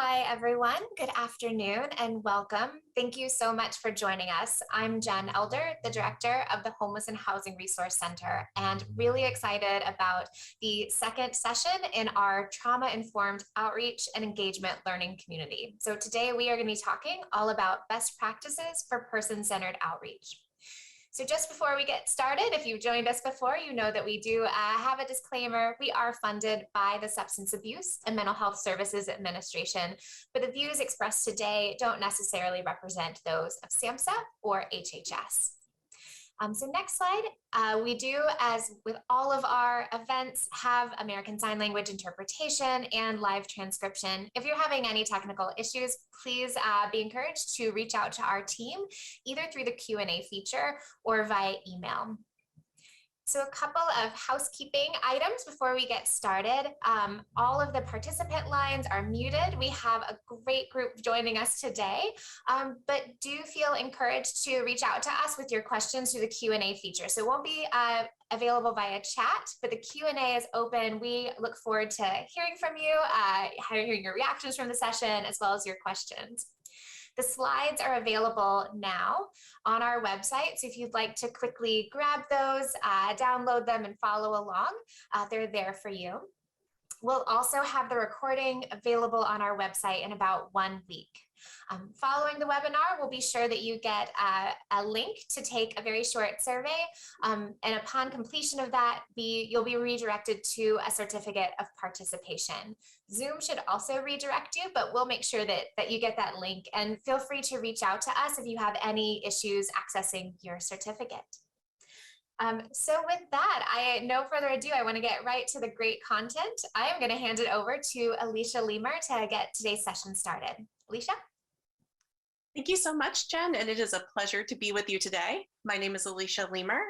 Hi, everyone. Good afternoon and welcome. Thank you so much for joining us. I'm Jen Elder, the director of the Homeless and Housing Resource Center, and really excited about the second session in our trauma-informed outreach and engagement learning community. So today we are going to be talking all about best practices for person-centered outreach. So just before we get started, if you've joined us before, you know that we do have a disclaimer. We are funded by the Substance Abuse and Mental Health Services Administration, but the views expressed today don't necessarily represent those of SAMHSA or HHS. So next slide, we do, as with all of our events, have American Sign Language interpretation and live transcription. If you're having any technical issues, please be encouraged to reach out to our team, either through the Q&A feature or via email. So a couple of housekeeping items before we get started. All of the participant lines are muted. We have a great group joining us today, but do feel encouraged to reach out to us with your questions through the Q&A feature. So it won't be available via chat, but the Q&A is open. We look forward to hearing from you, hearing your reactions from the session, as well as your questions. The slides are available now on our website, so if you'd like to quickly grab those, download them and follow along, they're there for you. We'll also have the recording available on our website in about 1 week. Following the webinar, we'll be sure that you get a link to take a very short survey, and upon completion of that, you'll be redirected to a certificate of participation. Zoom should also redirect you, but we'll make sure that you get that link, and feel free to reach out to us if you have any issues accessing your certificate. So with that, no further ado, I want to get right to the great content. I am going to hand it over to Alicia Lemer to get today's session started. Alicia? Thank you so much, Jen, and it is a pleasure to be with you today. My name is Alicia Lemer.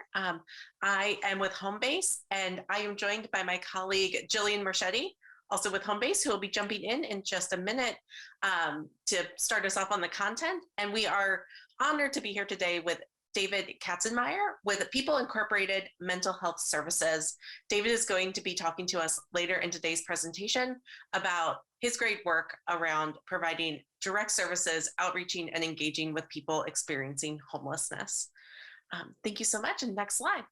I am with Homebase, and I am joined by my colleague, Jillian Marchetti, also with Homebase, who will be jumping in just a minute to start us off on the content. And we are honored to be here today with David Katzenmeyer with People Incorporated Mental Health Services. David is going to be talking to us later in today's presentation about his great work around providing direct services, outreaching, and engaging with people experiencing homelessness. Thank you so much. And next slide.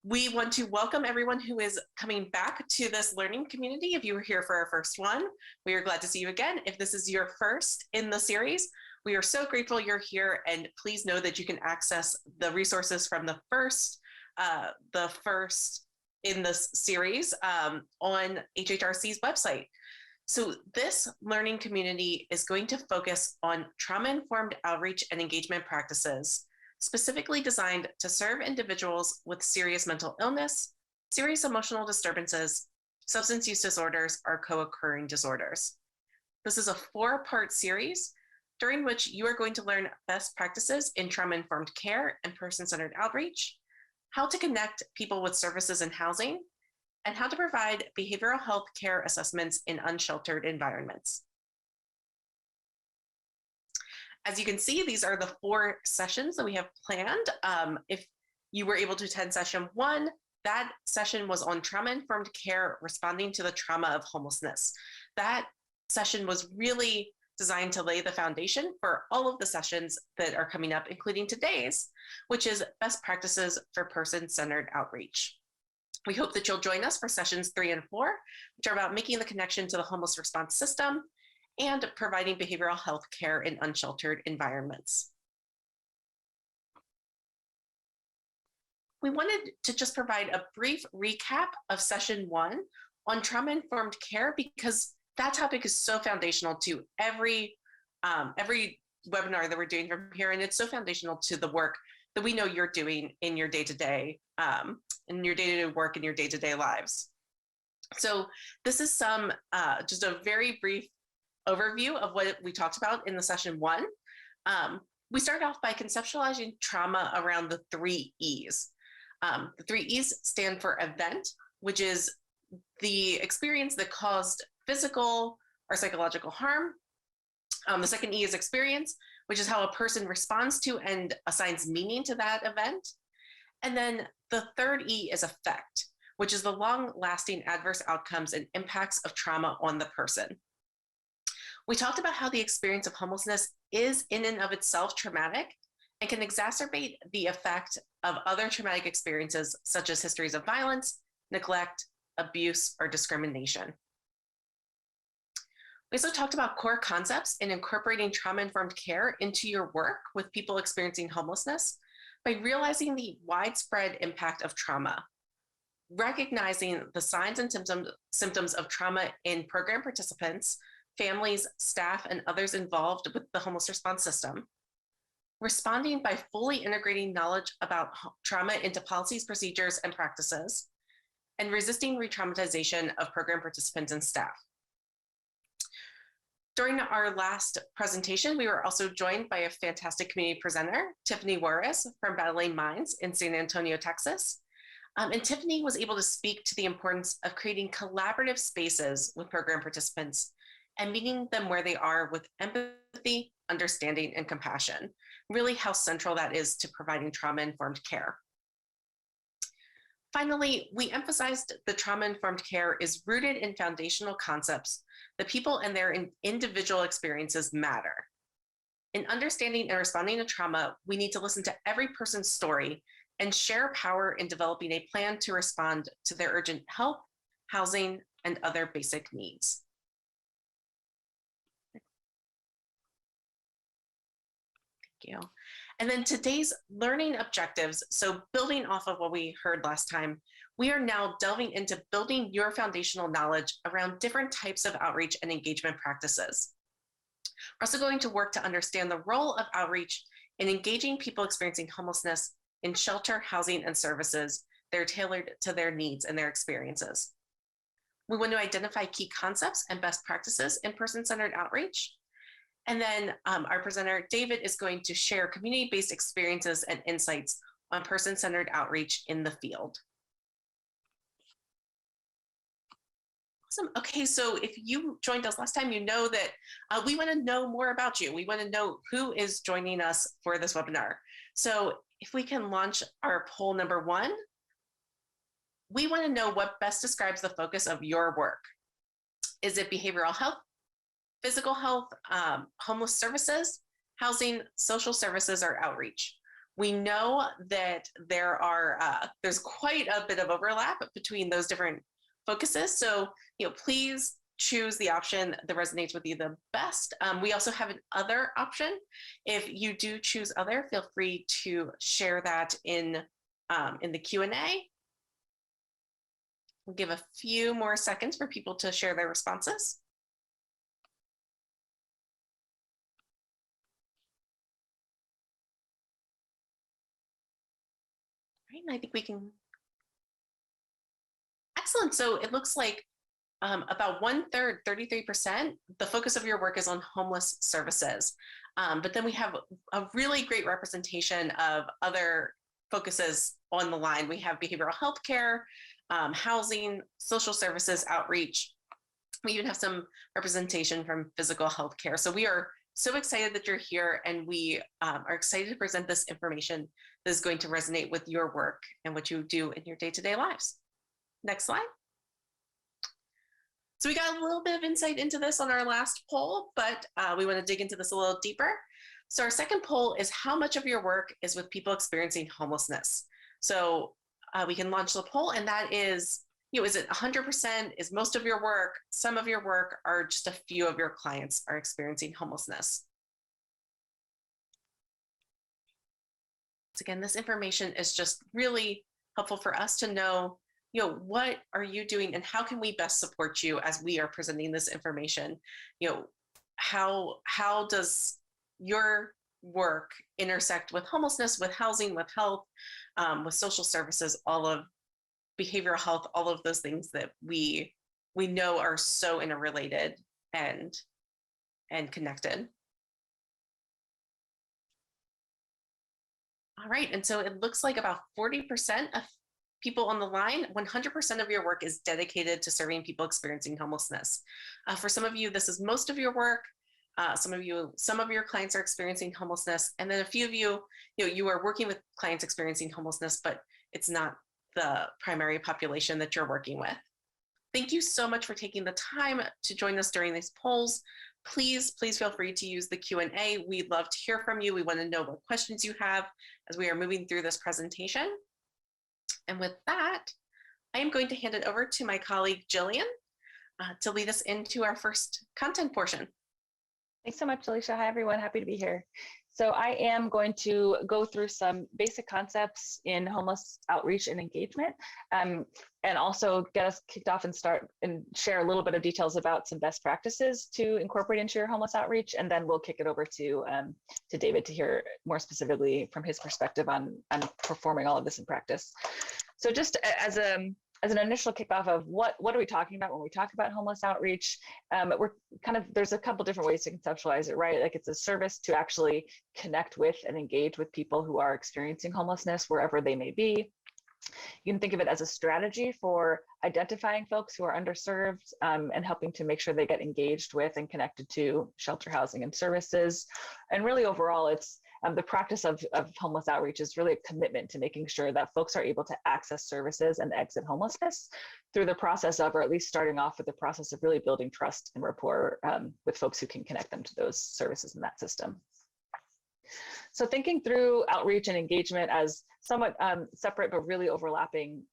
We want to welcome everyone who is coming back to this learning community. If you were here for our first one, we are glad to see you again. If this is your first in the series, we are so grateful you're here, and please know that you can access the resources from the first in this series on HHRC's website. So this learning community is going to focus on trauma-informed outreach and engagement practices, specifically designed to serve individuals with serious mental illness, serious emotional disturbances, substance use disorders, or co-occurring disorders. This is a 4-part series during which you are going to learn best practices in trauma-informed care and person-centered outreach, how to connect people with services and housing, and how to provide behavioral health care assessments in unsheltered environments. As you can see, these are the 4 sessions that we have planned. If you were able to attend session 1, that session was on trauma-informed care, responding to the trauma of homelessness. That session was really designed to lay the foundation for all of the sessions that are coming up, including today's, which is best practices for person-centered outreach. We hope that you'll join us for sessions 3 and 4, which are about making the connection to the homeless response system and providing behavioral health care in unsheltered environments. We wanted to just provide a brief recap of session 1 on trauma-informed care, because that topic is so foundational to every webinar that we're doing from here, and it's so foundational to the work that we know you're doing in your day-to-day work and your day-to-day lives. So this is just a very brief overview of what we talked about in the session 1. We started off by conceptualizing trauma around the 3 E's. The 3 E's stand for event, which is the experience that caused physical or psychological harm. The second E is experience, which is how a person responds to and assigns meaning to that event. And then the third E is effect, which is the long-lasting adverse outcomes and impacts of trauma on the person. We talked about how the experience of homelessness is in and of itself traumatic and can exacerbate the effect of other traumatic experiences, such as histories of violence, neglect, abuse, or discrimination. We also talked about core concepts in incorporating trauma-informed care into your work with people experiencing homelessness by realizing the widespread impact of trauma, recognizing the signs and symptoms of trauma in program participants, families, staff, and others involved with the homeless response system, responding by fully integrating knowledge about trauma into policies, procedures, and practices, and resisting re-traumatization of program participants and staff. During our last presentation, we were also joined by a fantastic community presenter, Tiffany Juarez from Battling Minds in San Antonio, Texas. And Tiffany was able to speak to the importance of creating collaborative spaces with program participants and meeting them where they are with empathy, understanding, and compassion, really how central that is to providing trauma-informed care. Finally, we emphasized the trauma-informed care is rooted in foundational concepts that people and their individual experiences matter. In understanding and responding to trauma, we need to listen to every person's story and share power in developing a plan to respond to their urgent help, housing, and other basic needs. Thank you. And then today's learning objectives. So building off of what we heard last time, we are now delving into building your foundational knowledge around different types of outreach and engagement practices. We're also going to work to understand the role of outreach in engaging people experiencing homelessness in shelter, housing, and services that are tailored to their needs and their experiences. We want to identify key concepts and best practices in person-centered outreach. And then our presenter, David, is going to share community-based experiences and insights on person-centered outreach in the field. Awesome. Okay, so if you joined us last time, you know that we want to know more about you. We want to know who is joining us for this webinar. So if we can launch our poll number 1, we want to know what best describes the focus of your work. Is it behavioral health, physical health, homeless services, housing, social services, or outreach? We know that there's quite a bit of overlap between those different focuses. So, please choose the option that resonates with you the best. We also have an other option. If you do choose other, feel free to share that in the Q&A. We'll give a few more seconds for people to share their responses. Right, and I think we can. Excellent. So it looks like about 1/3, 33%, the focus of your work is on homeless services. But then we have a really great representation of other focuses on the line. We have behavioral health care, housing, social services, outreach. We even have some representation from physical health care. So we are so excited that you're here, and we are excited to present this information that is going to resonate with your work and what you do in your day-to-day lives. Next slide. So we got a little bit of insight into this on our last poll, but we want to dig into this a little deeper. So our second poll is how much of your work is with people experiencing homelessness? So we can launch the poll, and that is, is it 100%? Is most of your work, some of your work, or just a few of your clients are experiencing homelessness? So again, this information is just really helpful for us to know, what are you doing and how can we best support you as we are presenting this information? How does your work intersect with homelessness, with housing, with health, with social services, all of behavioral health, all of those things that we know are so interrelated and connected. All right, and so it looks like about 40% of people on the line, 100% of your work is dedicated to serving people experiencing homelessness. For some of you, this is most of your work. Some of your clients are experiencing homelessness, and then a few of you, you are working with clients experiencing homelessness, but it's not the primary population that you're working with. Thank you so much for taking the time to join us during these polls. Please feel free to use the Q&A. We'd love to hear from you. We want to know what questions you have as we are moving through this presentation. And with that, I am going to hand it over to my colleague, Jillian, to lead us into our first content portion. Thanks so much, Alicia. Hi, everyone. Happy to be here. So I am going to go through some basic concepts in homeless outreach and engagement, and also get us kicked off and start and share a little bit of details about some best practices to incorporate into your homeless outreach. And then we'll kick it over to David to hear more specifically from his perspective on performing all of this in practice. So just as an initial kickoff of what are we talking about when we talk about homeless outreach, there's a couple different ways to conceptualize it, right? Like it's a service to actually connect with and engage with people who are experiencing homelessness wherever they may be. You can think of it as a strategy for identifying folks who are underserved and helping to make sure they get engaged with and connected to shelter, housing, and services. And really overall, it's the practice of homeless outreach is really a commitment to making sure that folks are able to access services and exit homelessness through the process of, or at least starting off with the process of really building trust and rapport with folks who can connect them to those services in that system. So thinking through outreach and engagement as somewhat separate but really overlapping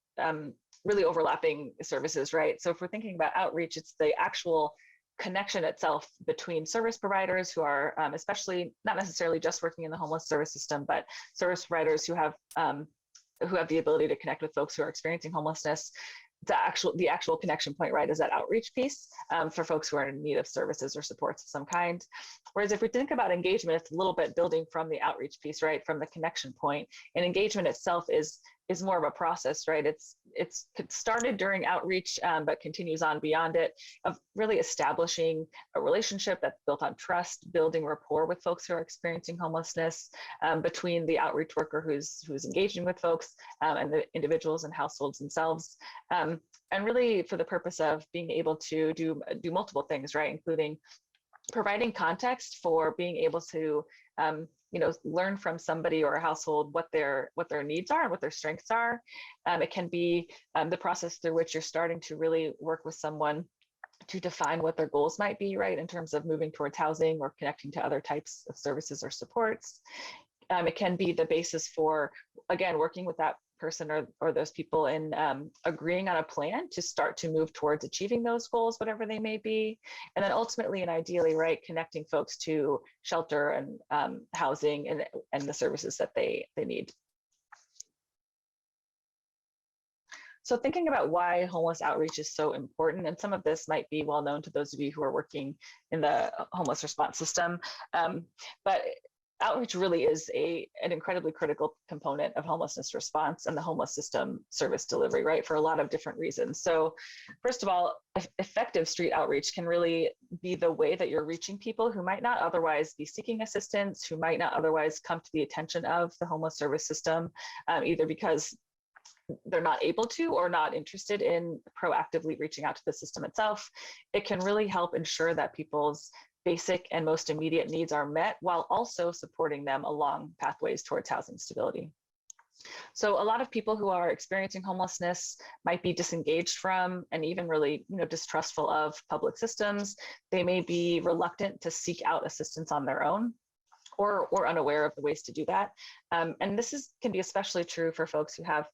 services, right? So if we're thinking about outreach, it's the actual connection itself between service providers who are especially not necessarily just working in the homeless service system, but service providers who have the ability to connect with folks who are experiencing homelessness. The actual connection point, right, is that outreach piece for folks who are in need of services or supports of some kind. Whereas if we think about engagement, it's a little bit building from the outreach piece, right, from the connection point. And engagement itself is more of a process, right? It's started during outreach, but continues on beyond it, of really establishing a relationship that's built on trust, building rapport with folks who are experiencing homelessness between the outreach worker who's engaging with folks and the individuals and households themselves. And really for the purpose of being able to do multiple things, right? Including providing context for being able to learn from somebody or a household what their needs are and what their strengths are. It can be the process through which you're starting to really work with someone to define what their goals might be, right, in terms of moving towards housing or connecting to other types of services or supports. It can be the basis for, again, working with that person or those people in agreeing on a plan to start to move towards achieving those goals, whatever they may be. And then ultimately and ideally, right, connecting folks to shelter and housing and the services that they need. So thinking about why homeless outreach is so important, and some of this might be well known to those of you who are working in the homeless response system, but outreach really is an incredibly critical component of homelessness response and the homeless system service delivery, right, for a lot of different reasons. So first of all, effective street outreach can really be the way that you're reaching people who might not otherwise be seeking assistance, who might not otherwise come to the attention of the homeless service system, either because they're not able to or not interested in proactively reaching out to the system itself. It can really help ensure that people's basic and most immediate needs are met while also supporting them along pathways towards housing stability. So a lot of people who are experiencing homelessness might be disengaged from and even really distrustful of public systems. They may be reluctant to seek out assistance on their own or unaware of the ways to do that. And this can be especially true for folks who have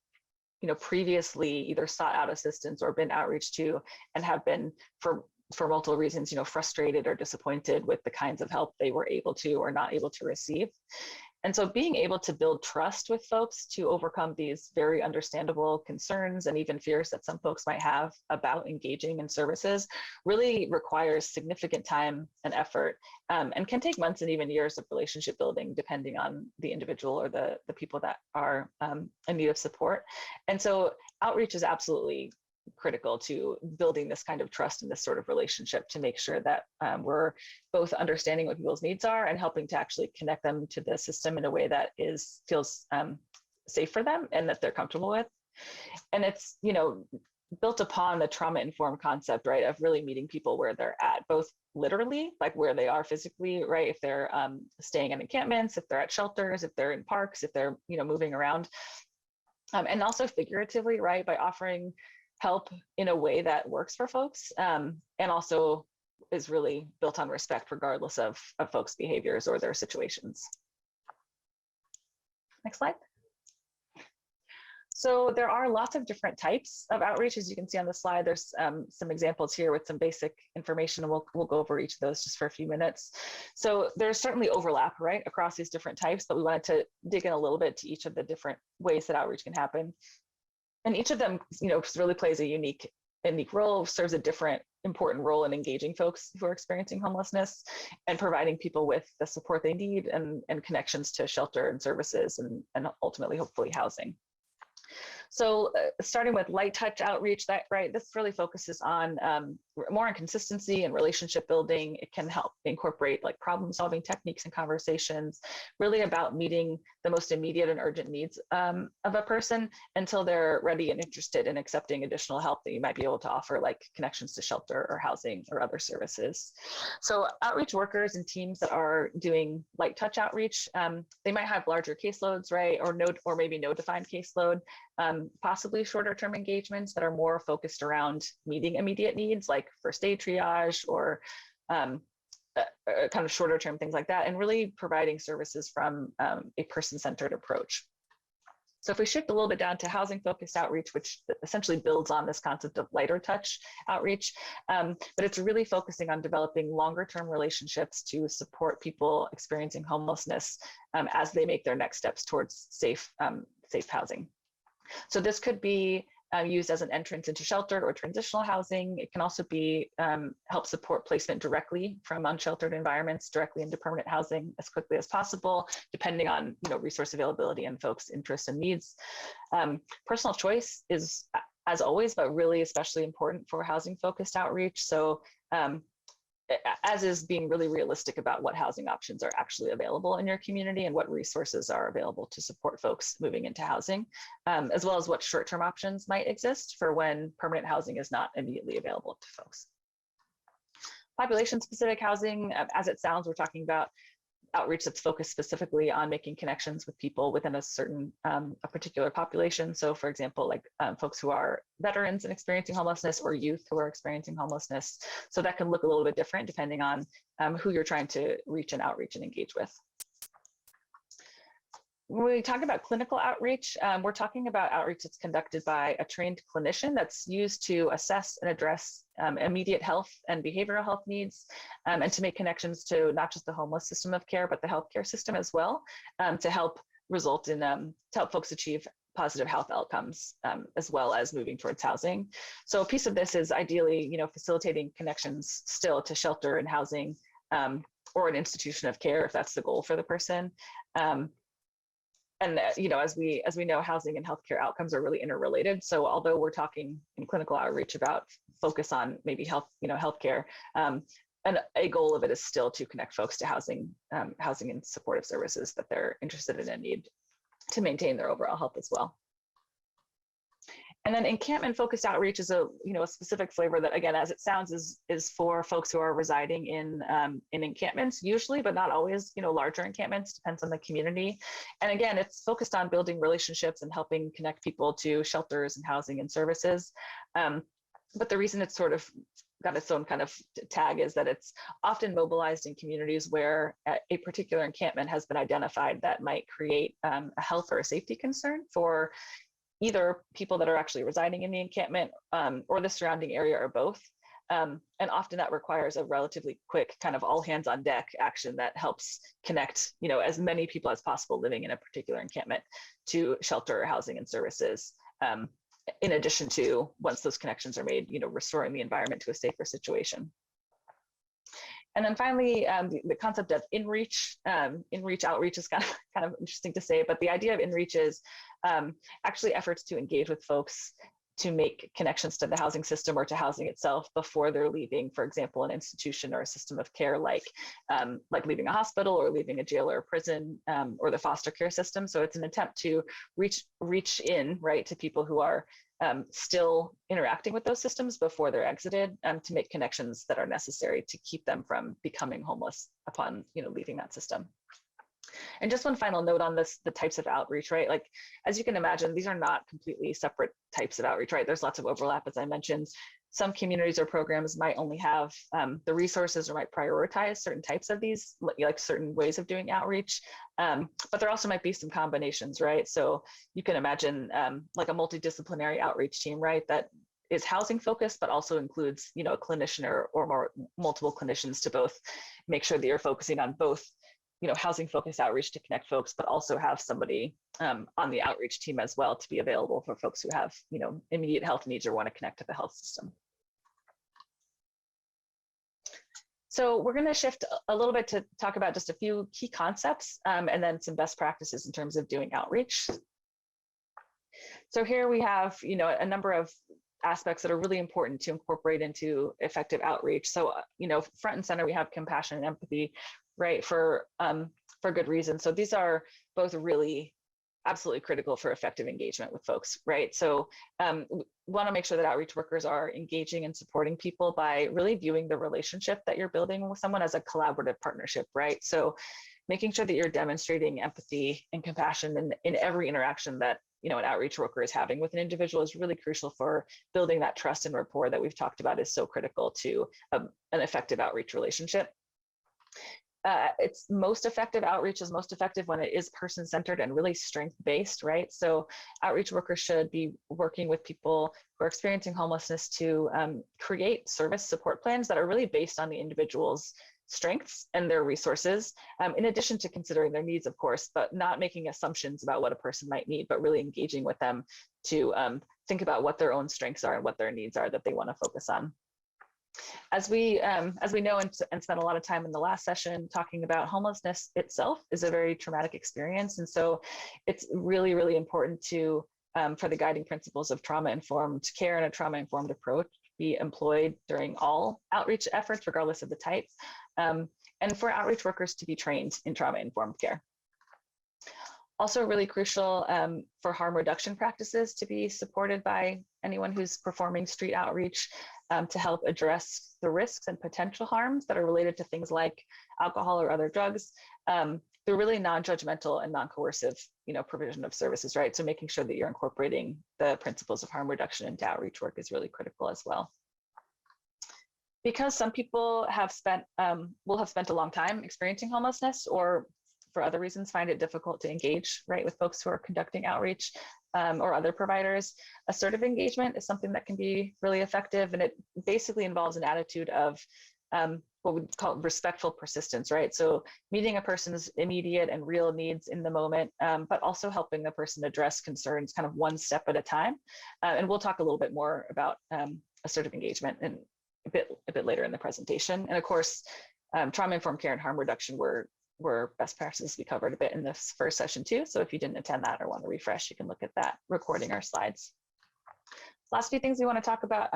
previously either sought out assistance or been outreached to and have been for multiple reasons, frustrated or disappointed with the kinds of help they were able to or not able to receive. And so being able to build trust with folks to overcome these very understandable concerns and even fears that some folks might have about engaging in services really requires significant time and effort, and can take months and even years of relationship building, depending on the individual or the people that are in need of support. And so outreach is absolutely critical to building this kind of trust and this sort of relationship to make sure that we're both understanding what people's needs are and helping to actually connect them to the system in a way that feels safe for them and that they're comfortable with. And it's, built upon the trauma-informed concept, right, of really meeting people where they're at, both literally, like where they are physically, right, if they're staying in encampments, if they're at shelters, if they're in parks, if they're, moving around, and also figuratively, right, by offering help in a way that works for folks, and also is really built on respect regardless of folks' behaviors or their situations. Next slide. So there are lots of different types of outreach, as you can see on the slide. There's some examples here with some basic information, and we'll go over each of those just for a few minutes. So there's certainly overlap, right, across these different types, but we wanted to dig in a little bit to each of the different ways that outreach can happen. And each of them, really plays a unique role, serves a different important role in engaging folks who are experiencing homelessness and providing people with the support they need and connections to shelter and services and ultimately, hopefully, housing. So starting with light touch outreach, this really focuses on more on consistency and relationship building. It can help incorporate like problem solving techniques and conversations, really about meeting the most immediate and urgent needs of a person until they're ready and interested in accepting additional help that you might be able to offer, like connections to shelter or housing or other services. So outreach workers and teams that are doing light touch outreach, they might have larger caseloads, right? Or maybe no defined caseload. Possibly shorter term engagements that are more focused around meeting immediate needs like first aid triage or kind of shorter term things like that, and really providing services from a person-centered approach. So if we shift a little bit down to housing focused outreach, which essentially builds on this concept of lighter touch outreach, but it's really focusing on developing longer term relationships to support people experiencing homelessness as they make their next steps towards safe housing. So this could be used as an entrance into shelter or transitional housing. It can also be help support placement directly from unsheltered environments directly into permanent housing as quickly as possible, depending on resource availability and folks' interests and needs. Personal choice is, as always, but really especially important for housing focused outreach. So as is being really realistic about what housing options are actually available in your community and what resources are available to support folks moving into housing, as well as what short-term options might exist for when permanent housing is not immediately available to folks. Population-specific housing, as it sounds, we're talking about outreach that's focused specifically on making connections with people within a particular population. So for example, like folks who are veterans and experiencing homelessness or youth who are experiencing homelessness. So that can look a little bit different depending on who you're trying to reach and outreach and engage with. When we talk about clinical outreach, we're talking about outreach that's conducted by a trained clinician that's used to assess and address immediate health and behavioral health needs, and to make connections to not just the homeless system of care, but the healthcare system as well, to help result in, to help folks achieve positive health outcomes, as well as moving towards housing. So a piece of this is ideally, facilitating connections still to shelter and housing, or an institution of care if that's the goal for the person. And as we know, housing and healthcare outcomes are really interrelated. So although we're talking in clinical outreach about focus on maybe healthcare, and a goal of it is still to connect folks to housing and supportive services that they're interested in and need to maintain their overall health as well. And then encampment focused outreach is a specific flavor that, again, as it sounds, is for folks who are residing in encampments usually, but not always, larger encampments, depends on the community. And again, it's focused on building relationships and helping connect people to shelters and housing and services. But the reason it's sort of got its own kind of tag is that it's often mobilized in communities where a particular encampment has been identified that might create a health or a safety concern for either people that are actually residing in the encampment or the surrounding area or both. And often that requires a relatively quick kind of all hands on deck action that helps connect, as many people as possible living in a particular encampment to shelter, housing, and services. In addition to, once those connections are made, restoring the environment to a safer situation. And then finally, the concept of Inreach. Inreach outreach is kind of interesting to say, but the idea of Inreach is actually efforts to engage with folks to make connections to the housing system or to housing itself before they're leaving, for example, an institution or a system of care, like leaving a hospital or leaving a jail or a prison, or the foster care system. So it's an attempt to reach in, right, to people who are still interacting with those systems before they're exited, to make connections that are necessary to keep them from becoming homeless upon leaving that system. And just one final note on this, the types of outreach, right? Like, as you can imagine, these are not completely separate types of outreach, right? There's lots of overlap, as I mentioned. Some communities or programs might only have the resources or might prioritize certain types of these, like certain ways of doing outreach. But there also might be some combinations, right? So you can imagine like a multidisciplinary outreach team, right? That is housing focused, but also includes, a clinician or more multiple clinicians to both make sure that you're focusing on both, housing focused outreach to connect folks, but also have somebody on the outreach team as well to be available for folks who have, immediate health needs or want to connect to the health system. So we're going to shift a little bit to talk about just a few key concepts and then some best practices in terms of doing outreach. So here we have, a number of aspects that are really important to incorporate into effective outreach. So, front and center, we have compassion and empathy, right, for good reason. So these are both really absolutely critical for effective engagement with folks, right? So we want to make sure that outreach workers are engaging and supporting people by really viewing the relationship that you're building with someone as a collaborative partnership, right? So making sure that you're demonstrating empathy and compassion in every interaction that an outreach worker is having with an individual is really crucial for building that trust and rapport that we've talked about is so critical to an effective outreach relationship. It's most effective, outreach is most effective when it is person-centered and really strength-based, right? So outreach workers should be working with people who are experiencing homelessness to create service support plans that are really based on the individual's strengths and their resources, in addition to considering their needs, of course, but not making assumptions about what a person might need, but really engaging with them to think about what their own strengths are and what their needs are that they want to focus on. As we know and spent a lot of time in the last session talking about, homelessness itself is a very traumatic experience. And so it's really, really important to, for the guiding principles of trauma-informed care and a trauma-informed approach be employed during all outreach efforts, regardless of the type, and for outreach workers to be trained in trauma-informed care. Also really crucial for harm reduction practices to be supported by anyone who's performing street outreach to help address the risks and potential harms that are related to things like alcohol or other drugs. They're really non-judgmental and non-coercive, provision of services, right? So making sure that you're incorporating the principles of harm reduction into outreach work is really critical as well. Because some people will have spent a long time experiencing homelessness, or for other reasons find it difficult to engage, right, with folks who are conducting outreach or other providers. Assertive engagement is something that can be really effective, and it basically involves an attitude of what we call respectful persistence, right? So meeting a person's immediate and real needs in the moment, but also helping the person address concerns kind of one step at a time. And we'll talk a little bit more about assertive engagement in a bit later in the presentation. And of course, trauma-informed care and harm reduction were best practices we covered a bit in this first session too. So if you didn't attend that or want to refresh, you can look at that recording our slides. Last few things we want to talk about,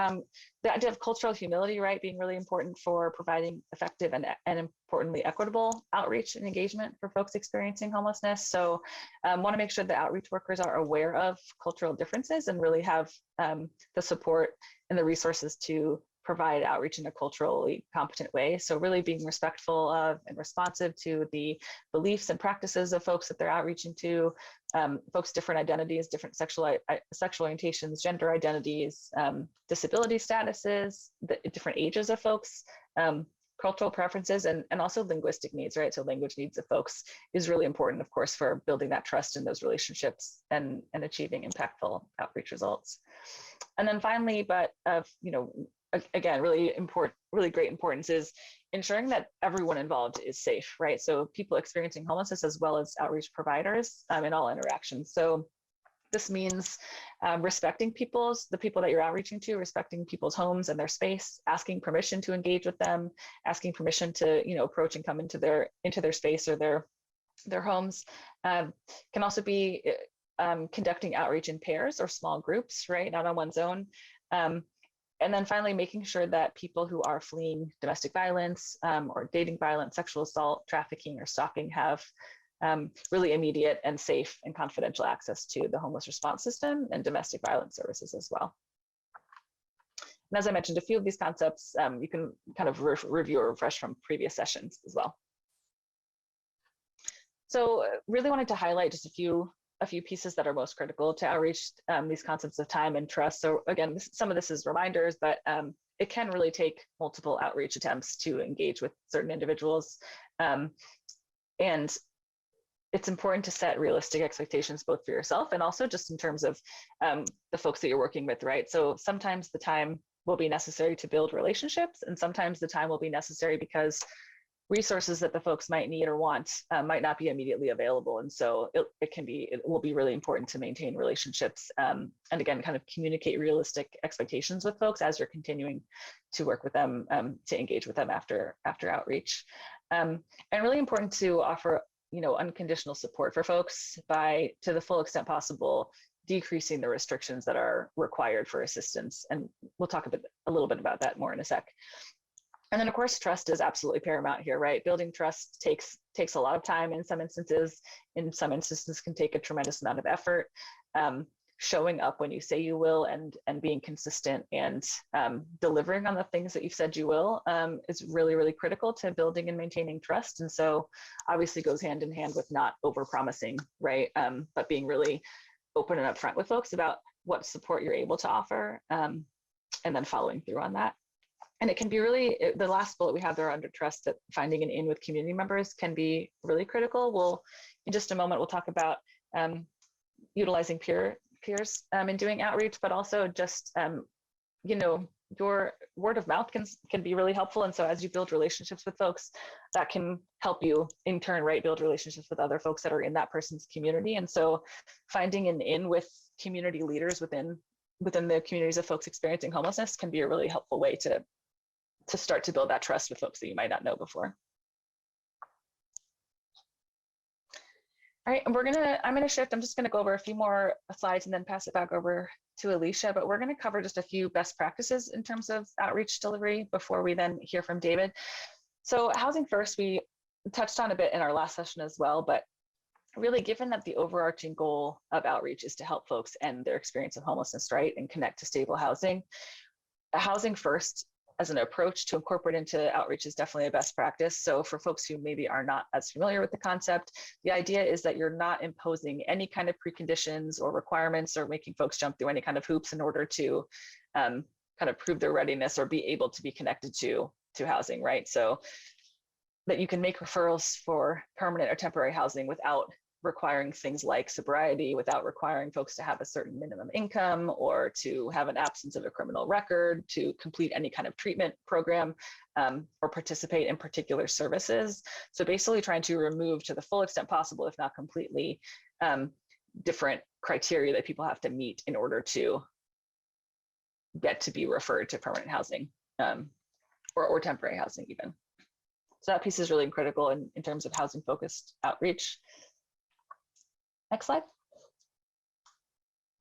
the idea of cultural humility, right, being really important for providing effective and importantly equitable outreach and engagement for folks experiencing homelessness. So want to make sure that outreach workers are aware of cultural differences and really have the support and the resources to provide outreach in a culturally competent way. So really being respectful of and responsive to the beliefs and practices of folks that they're outreaching to, folks' different identities, different sexual orientations, gender identities, disability statuses, the different ages of folks, cultural preferences, and also linguistic needs, right? So language needs of folks is really important, of course, for building that trust in those relationships and achieving impactful outreach results. And then finally, but again, really great importance is ensuring that everyone involved is safe, right? So people experiencing homelessness as well as outreach providers in all interactions. So this means respecting the people that you're outreaching to, respecting people's homes and their space, asking permission to engage with them, asking permission to approach and come into their space or their homes. Can also be conducting outreach in pairs or small groups, right? Not on one's own. And then finally, making sure that people who are fleeing domestic violence or dating violence, sexual assault, trafficking, or stalking have really immediate and safe and confidential access to the homeless response system and domestic violence services as well. And as I mentioned, a few of these concepts you can kind of review or refresh from previous sessions as well. So really wanted to highlight just a few pieces that are most critical to outreach, these concepts of time and trust. So again, some of this is reminders, but it can really take multiple outreach attempts to engage with certain individuals. And it's important to set realistic expectations both for yourself and also just in terms of the folks that you're working with, right? So sometimes the time will be necessary to build relationships, and sometimes the time will be necessary because resources that the folks might need or want might not be immediately available. And so it will be really important to maintain relationships and again, kind of communicate realistic expectations with folks as you're continuing to work with them, to engage with them after outreach. And really important to offer, unconditional support for folks by, to the full extent possible, decreasing the restrictions that are required for assistance. And we'll talk a little bit about that more in a sec. And then of course, trust is absolutely paramount here, right? Building trust takes a lot of time in some instances. In some instances can take a tremendous amount of effort. Showing up when you say you will and being consistent and delivering on the things that you've said you will is really, really critical to building and maintaining trust. And so obviously goes hand in hand with not over-promising, right? But being really open and upfront with folks about what support you're able to offer and then following through on that. And it can be really, the last bullet we have there under trust, that finding an in with community members can be really critical. In just a moment, we'll talk about utilizing peers in doing outreach, but also just, your word of mouth can be really helpful. And so as you build relationships with folks, that can help you in turn, right, build relationships with other folks that are in that person's community. And so finding an in with community leaders within the communities of folks experiencing homelessness can be a really helpful way to start to build that trust with folks that you might not know before. All right, and I'm gonna shift. I'm just gonna go over a few more slides and then pass it back over to Alicia, but we're gonna cover just a few best practices in terms of outreach delivery before we then hear from David. So housing first, we touched on a bit in our last session as well, but really given that the overarching goal of outreach is to help folks end their experience of homelessness, right, and connect to stable housing, housing first as an approach to incorporate into outreach is definitely a best practice. So for folks who maybe are not as familiar with the concept, the idea is that you're not imposing any kind of preconditions or requirements or making folks jump through any kind of hoops in order to kind of prove their readiness or be able to be connected to housing, right? So that you can make referrals for permanent or temporary housing without requiring things like sobriety, without requiring folks to have a certain minimum income or to have an absence of a criminal record, to complete any kind of treatment program or participate in particular services. So basically trying to remove to the full extent possible, if not completely, different criteria that people have to meet in order to get to be referred to permanent housing or temporary housing even. So that piece is really critical in terms of housing focused outreach. Next slide.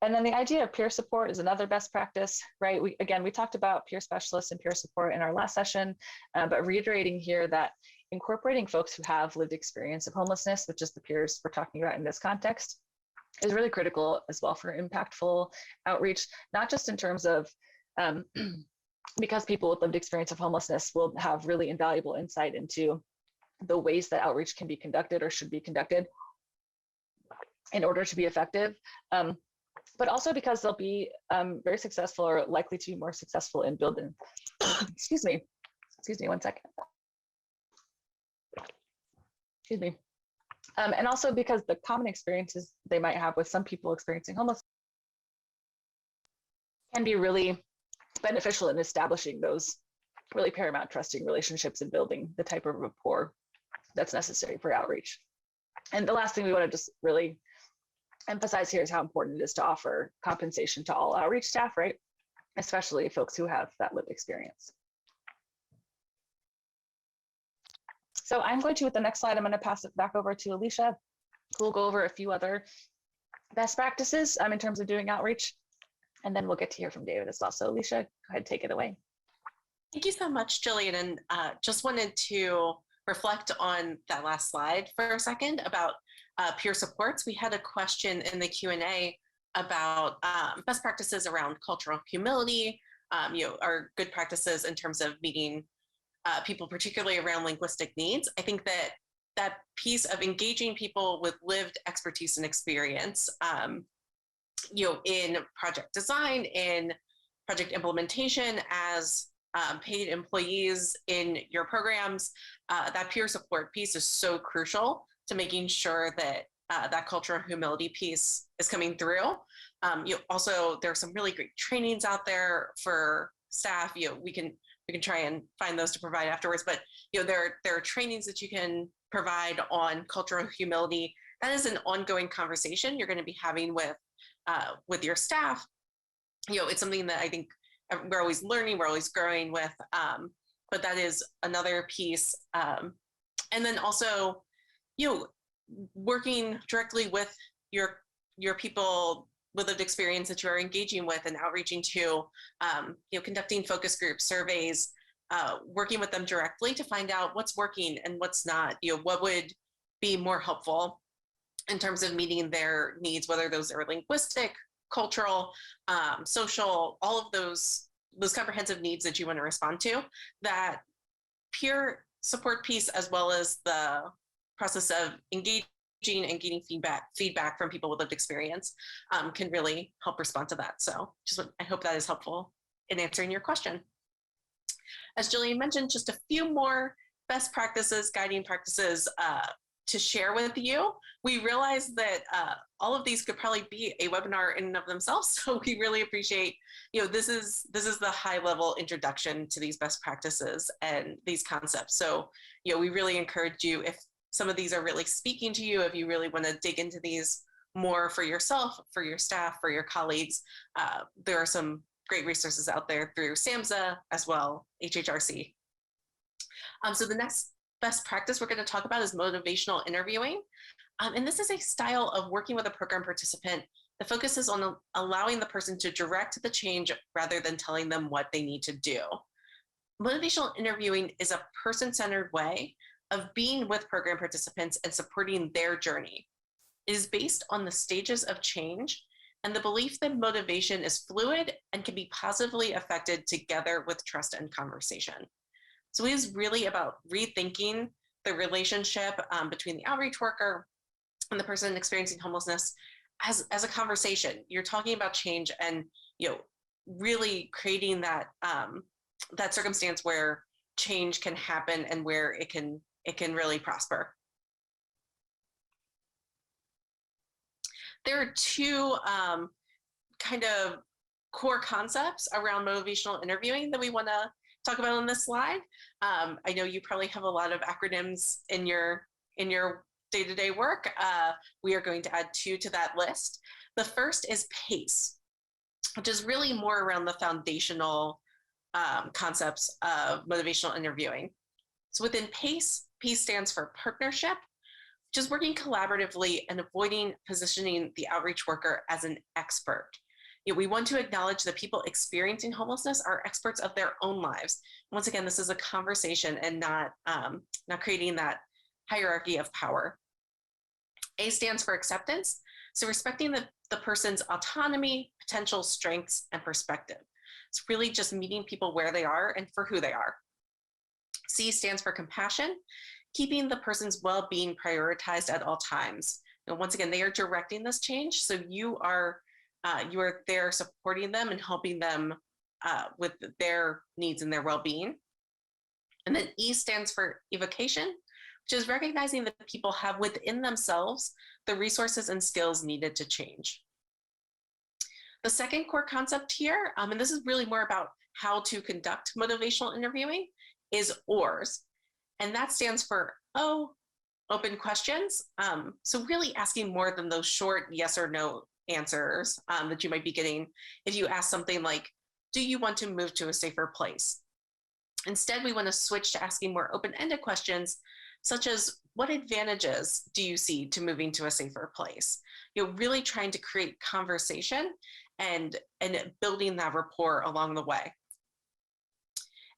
And then the idea of peer support is another best practice, right? We talked about peer specialists and peer support in our last session, but reiterating here that incorporating folks who have lived experience of homelessness, which is the peers we're talking about in this context, is really critical as well for impactful outreach, not just in terms of, because people with lived experience of homelessness will have really invaluable insight into the ways that outreach can be conducted or should be conducted in order to be effective, but also because they'll be very successful or likely to be more successful in building, excuse me one second. Excuse me. And also because the common experiences they might have with some people experiencing homelessness can be really beneficial in establishing those really paramount trusting relationships and building the type of rapport that's necessary for outreach. And the last thing we want to just really emphasize here is how important it is to offer compensation to all outreach staff, right? Especially folks who have that lived experience. So I'm going to, with the next slide, I'm going to pass it back over to Alicia, who will go over a few other best practices in terms of doing outreach. And then we'll get to hear from David as well. So Alicia, go ahead, take it away. Thank you so much, Jillian. And just wanted to reflect on that last slide for a second about peer supports. We had a question in the Q&A about best practices around cultural humility, our good practices in terms of meeting people, particularly around linguistic needs. I think that that piece of engaging people with lived expertise and experience, in project design, in project implementation, as paid employees in your programs. That peer support piece is so crucial to making sure that that cultural humility piece is coming through. Also, there are some really great trainings out there for staff. We can try and find those to provide afterwards, but there are trainings that you can provide on cultural humility. That is an ongoing conversation you're going to be having with your staff. It's something that I think we're always learning, we're always growing with, but that is another piece. And then also, working directly with your people with lived experience that you are engaging with and outreaching to, conducting focus group surveys, working with them directly to find out what's working and what's not, what would be more helpful in terms of meeting their needs, whether those are linguistic, cultural, social, all of those comprehensive needs that you want to respond to. That peer support piece, as well as the process of engaging and getting feedback from people with lived experience, can really help respond to that. So I hope that is helpful in answering your question. As Jillian mentioned, just a few more best practices, guiding practices to share with you. We realize that all of these could probably be a webinar in and of themselves. So we really appreciate, this is the high level introduction to these best practices and these concepts. So, we really encourage you, if some of these are really speaking to you, if you really want to dig into these more for yourself, for your staff, for your colleagues, there are some great resources out there through SAMHSA as well, HHRC. So the next best practice we're going to talk about is motivational interviewing. And this is a style of working with a program participant that focuses on allowing the person to direct the change rather than telling them what they need to do. Motivational interviewing is a person-centered way of being with program participants and supporting their journey. It is based on the stages of change and the belief that motivation is fluid and can be positively affected together with trust and conversation. So it is really about rethinking the relationship between the outreach worker and the person experiencing homelessness as a conversation. You're talking about change and really creating that that circumstance where change can happen and where it can really prosper. There are two kind of core concepts around motivational interviewing that we want to talk about on this slide. I know you probably have a lot of acronyms in your day-to-day work. We are going to add two to that list. The first is PACE, which is really more around the foundational concepts of motivational interviewing. So within PACE, P stands for partnership, which is working collaboratively and avoiding positioning the outreach worker as an expert. We want to acknowledge that people experiencing homelessness are experts of their own lives. Once again, this is a conversation and not creating that hierarchy of power. A stands for acceptance. So respecting the person's autonomy, potential, strengths, and perspective. It's really just meeting people where they are and for who they are. C stands for compassion, keeping the person's well-being prioritized at all times. And once again, they are directing this change. So you are there supporting them and helping them with their needs and their well-being. And then E stands for evocation, which is recognizing that people have within themselves the resources and skills needed to change. The second core concept here, and this is really more about how to conduct motivational interviewing, is ORS. And that stands for O, open questions. So really asking more than those short yes or no answers that you might be getting if you ask something like, do you want to move to a safer place? Instead, we want to switch to asking more open-ended questions, such as, what advantages do you see to moving to a safer place? Really trying to create conversation and building that rapport along the way.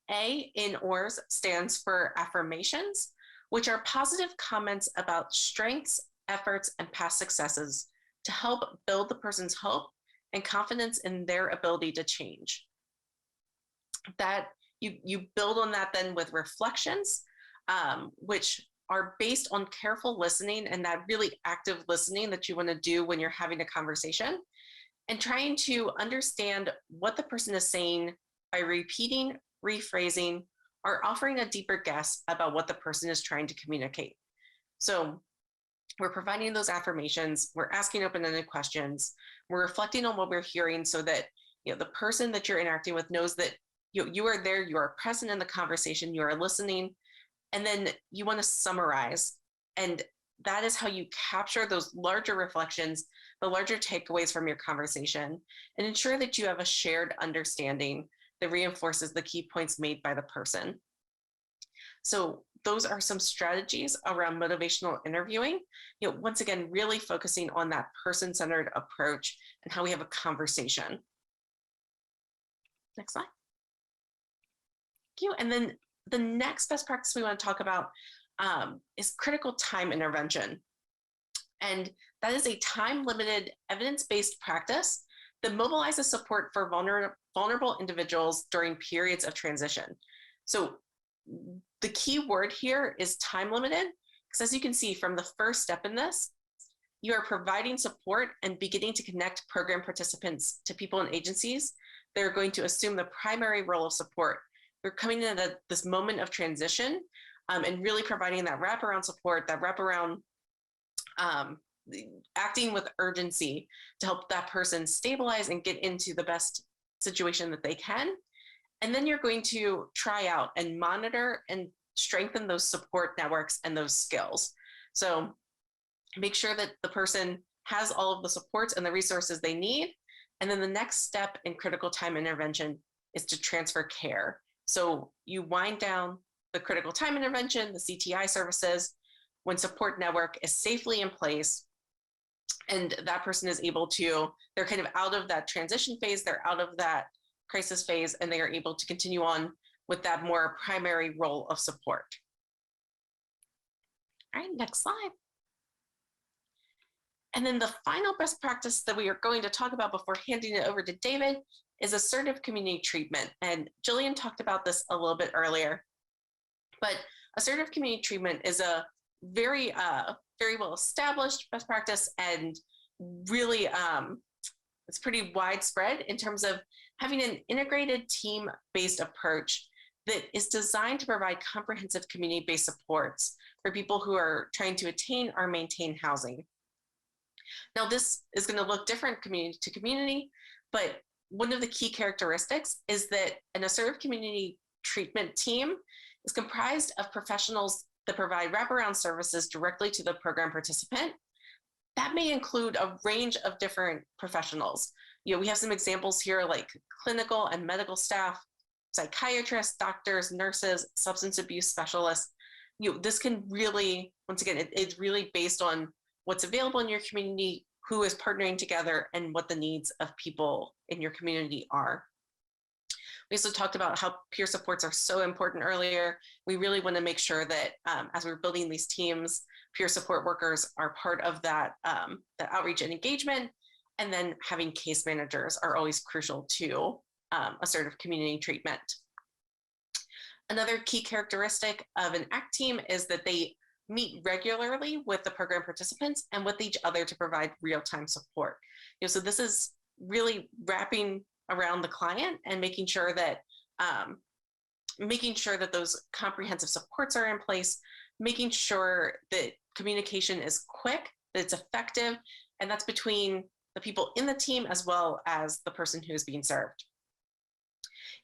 A in ORS stands for affirmations, which are positive comments about strengths, efforts, and past successes to help build the person's hope and confidence in their ability to change. That you build on that then with reflections, which are based on careful listening and that really active listening that you want to do when you're having a conversation, and trying to understand what the person is saying by repeating, rephrasing, or offering a deeper guess about what the person is trying to communicate. So we're providing those affirmations, we're asking open-ended questions, we're reflecting on what we're hearing so that the person that you're interacting with knows that you are there, you are present in the conversation, you are listening, and then you want to summarize. And that is how you capture those larger reflections, the larger takeaways from your conversation, and ensure that you have a shared understanding that reinforces the key points made by the person. So those are some strategies around motivational interviewing. Once again, really focusing on that person-centered approach and how we have a conversation. Next slide. Thank you. And then the next best practice we want to talk about is critical time intervention. And that is a time-limited, evidence-based practice that mobilizes support for vulnerable individuals during periods of transition. So the key word here is time limited, because as you can see from the first step in this, you are providing support and beginning to connect program participants to people and agencies that are going to assume the primary role of support. We're coming in at this moment of transition and really providing that wraparound support, that wraparound acting with urgency to help that person stabilize and get into the best situation that they can. And then you're going to try out and monitor and strengthen those support networks and those skills. So make sure that the person has all of the supports and the resources they need. And then the next step in critical time intervention is to transfer care. So you wind down the critical time intervention, the CTI services, when support network is safely in place and that person is able to, they're kind of out of that transition phase, they're out of that crisis phase, and they are able to continue on with that more primary role of support. All right, next slide. And then the final best practice that we are going to talk about before handing it over to David is assertive community treatment. And Jillian talked about this a little bit earlier, but assertive community treatment is a very well established best practice, and really it's pretty widespread in terms of having an integrated team-based approach that is designed to provide comprehensive community-based supports for people who are trying to attain or maintain housing. Now, this is going to look different community to community, but one of the key characteristics is that an assertive community treatment team is comprised of professionals that provide wraparound services directly to the program participant. That may include a range of different professionals. We have some examples here like clinical and medical staff, psychiatrists, doctors, nurses, substance abuse specialists. This can really, once again, it's really based on what's available in your community, who is partnering together, and what the needs of people in your community are. We also talked about how peer supports are so important earlier. We really want to make sure that as we're building these teams, peer support workers are part of that, that outreach and engagement. And then having case managers are always crucial to assertive community treatment. Another key characteristic of an ACT team is that they meet regularly with the program participants and with each other to provide real-time support. So this is really wrapping around the client and making sure that those comprehensive supports are in place, making sure that communication is quick, that it's effective, and that's between the people in the team as well as the person who is being served.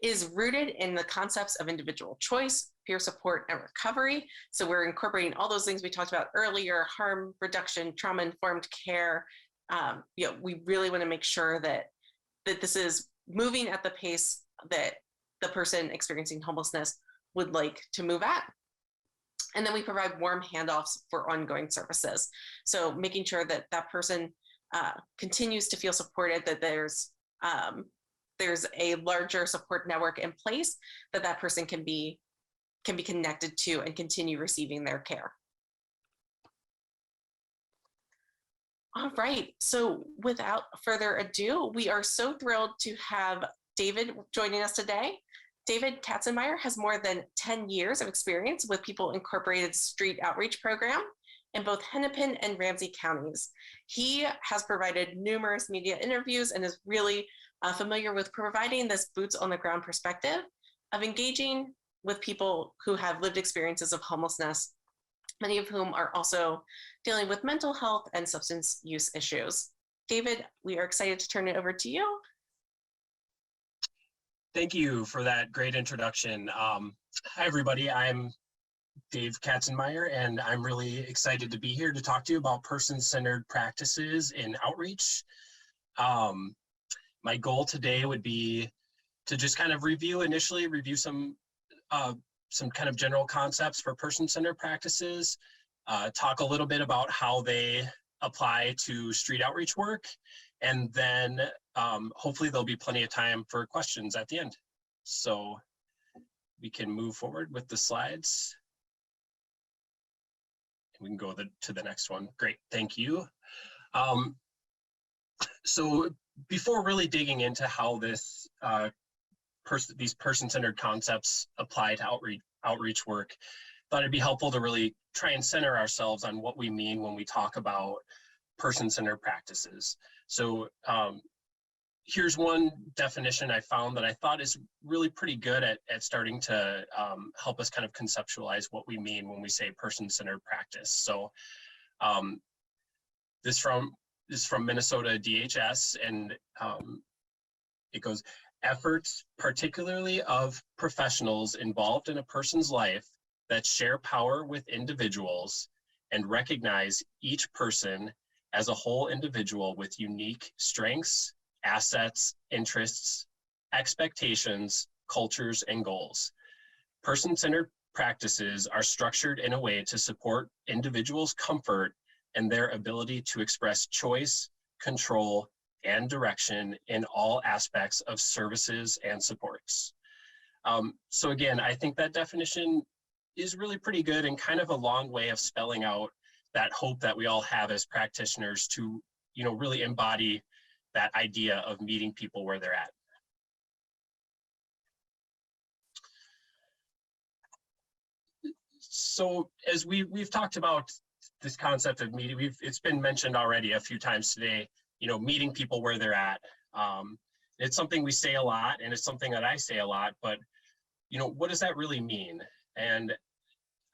It is rooted in the concepts of individual choice, peer support, and recovery. So we're incorporating all those things we talked about earlier: harm reduction, trauma-informed care. We really want to make sure that this is moving at the pace that the person experiencing homelessness would like to move at. And then we provide warm handoffs for ongoing services. So making sure that that person continues to feel supported, that there's a larger support network in place that person can be connected to and continue receiving their care. All right, so without further ado, we are so thrilled to have David joining us today. David Katzenmeier has more than 10 years of experience with People Incorporated Street Outreach Program in both Hennepin and Ramsey counties. He has provided numerous media interviews and is really familiar with providing this boots on the ground perspective of engaging with people who have lived experiences of homelessness, many of whom are also dealing with mental health and substance use issues. David, we are excited to turn it over to you. Thank you for that great introduction. Hi, everybody. I'm Dave Katzenmeier, and I'm really excited to be here to talk to you about person-centered practices in outreach. My goal today would be to just kind of review some kind of general concepts for person-centered practices, talk a little bit about how they apply to street outreach work, and then hopefully there'll be plenty of time for questions at the end. So we can move forward with the slides. We can go to the next one. Great, thank you. So before really digging into how these person-centered concepts apply to outreach work, I thought it'd be helpful to really try and center ourselves on what we mean when we talk about person-centered practices. So here's one definition I found that I thought is really pretty good at starting to help us kind of conceptualize what we mean when we say person-centered practice. So this is from Minnesota DHS, and it goes, efforts particularly of professionals involved in a person's life that share power with individuals and recognize each person as a whole individual with unique strengths, assets, interests, expectations, cultures, and goals. Person-centered practices are structured in a way to support individuals' comfort and their ability to express choice, control, and direction in all aspects of services and supports. So again, I think that definition is really pretty good and kind of a long way of spelling out that hope that we all have as practitioners to, really embody that idea of meeting people where they're at. So as we've talked about this concept of meeting, it's been mentioned already a few times today, meeting people where they're at. It's something we say a lot, and it's something that I say a lot, but what does that really mean? And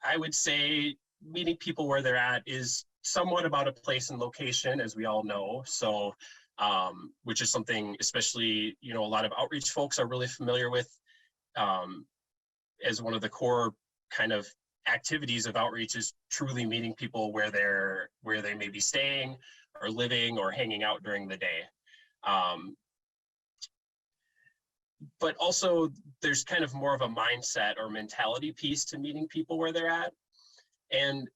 I would say meeting people where they're at is somewhat about a place and location, as we all know. So, which is something especially, a lot of outreach folks are really familiar with as one of the core kind of activities of outreach is truly meeting people where they may be staying or living or hanging out during the day. But also there's kind of more of a mindset or mentality piece to meeting people where they're at. And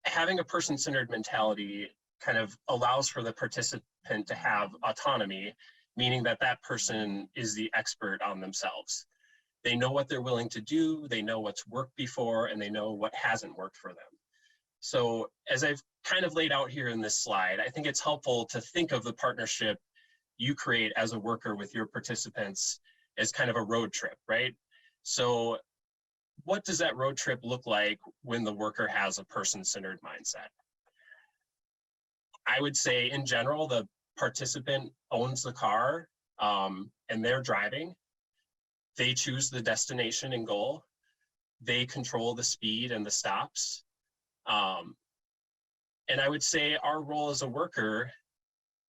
having a person-centered mentality kind of allows for the participant to have autonomy, meaning that that person is the expert on themselves. They know what they're willing to do, they know what's worked before, and they know what hasn't worked for them. So as I've kind of laid out here in this slide, I think it's helpful to think of the partnership you create as a worker with your participants as kind of a road trip, right? So what does that road trip look like when the worker has a person-centered mindset? I would say in general, the participant owns the car and they're driving. They choose the destination and goal. They control the speed and the stops. And I would say our role as a worker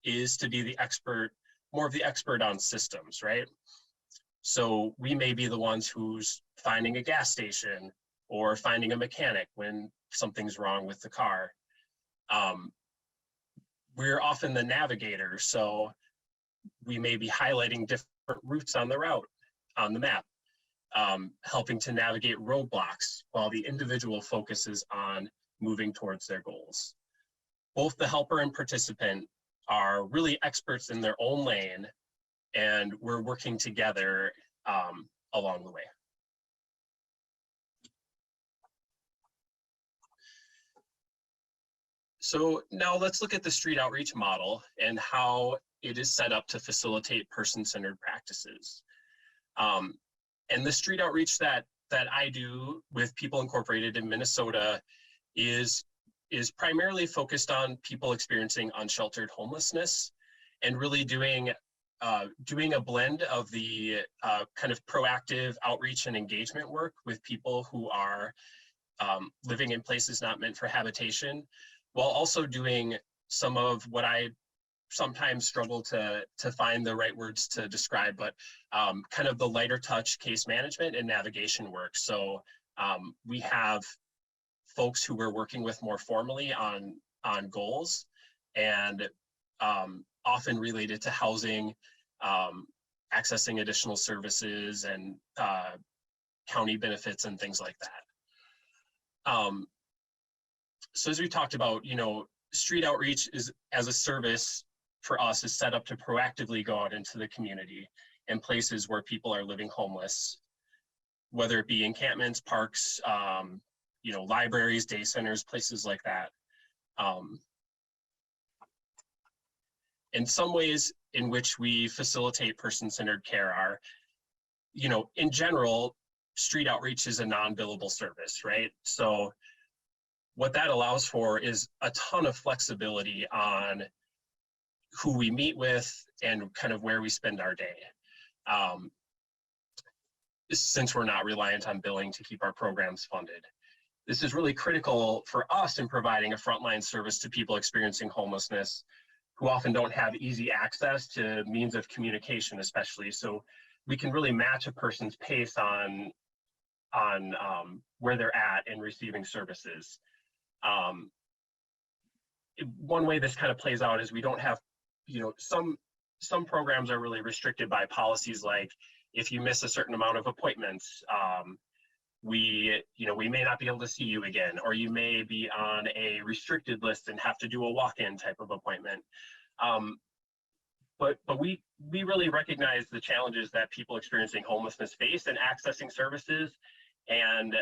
is to be the expert, more of the expert on systems, right? So we may be the ones who's finding a gas station or finding a mechanic when something's wrong with the car. We're often the navigator, so we may be highlighting different routes on the route, on the map, helping to navigate roadblocks while the individual focuses on moving towards their goals. Both the helper and participant are really experts in their own lane, and we're working together along the way. So now let's look at the street outreach model and how it is set up to facilitate person-centered practices. And the street outreach that I do with People Incorporated in Minnesota is primarily focused on people experiencing unsheltered homelessness, and really doing a blend of the kind of proactive outreach and engagement work with people who are living in places not meant for habitation, while also doing some of what I sometimes struggle to find the right words to describe, but kind of the lighter touch case management and navigation work. So we have folks who we're working with more formally on goals, and often related to housing, accessing additional services, and county benefits and things like that. So as we talked about, street outreach is, as a service for us, is set up to proactively go out into the community and places where people are living homeless, whether it be encampments, parks, libraries, day centers, places like that. And some ways in which we facilitate person-centered care are, in general, street outreach is a non-billable service, right? So what that allows for is a ton of flexibility on who we meet with and kind of where we spend our day. Since we're not reliant on billing to keep our programs funded. This is really critical for us in providing a frontline service to people experiencing homelessness who often don't have easy access to means of communication, especially. So we can really match a person's pace on where they're at in receiving services. One way this kind of plays out is we don't have, some programs are really restricted by policies, like if you miss a certain amount of appointments, we may not be able to see you again, or you may be on a restricted list and have to do a walk-in type of appointment. But we really recognize the challenges that people experiencing homelessness face in accessing services, and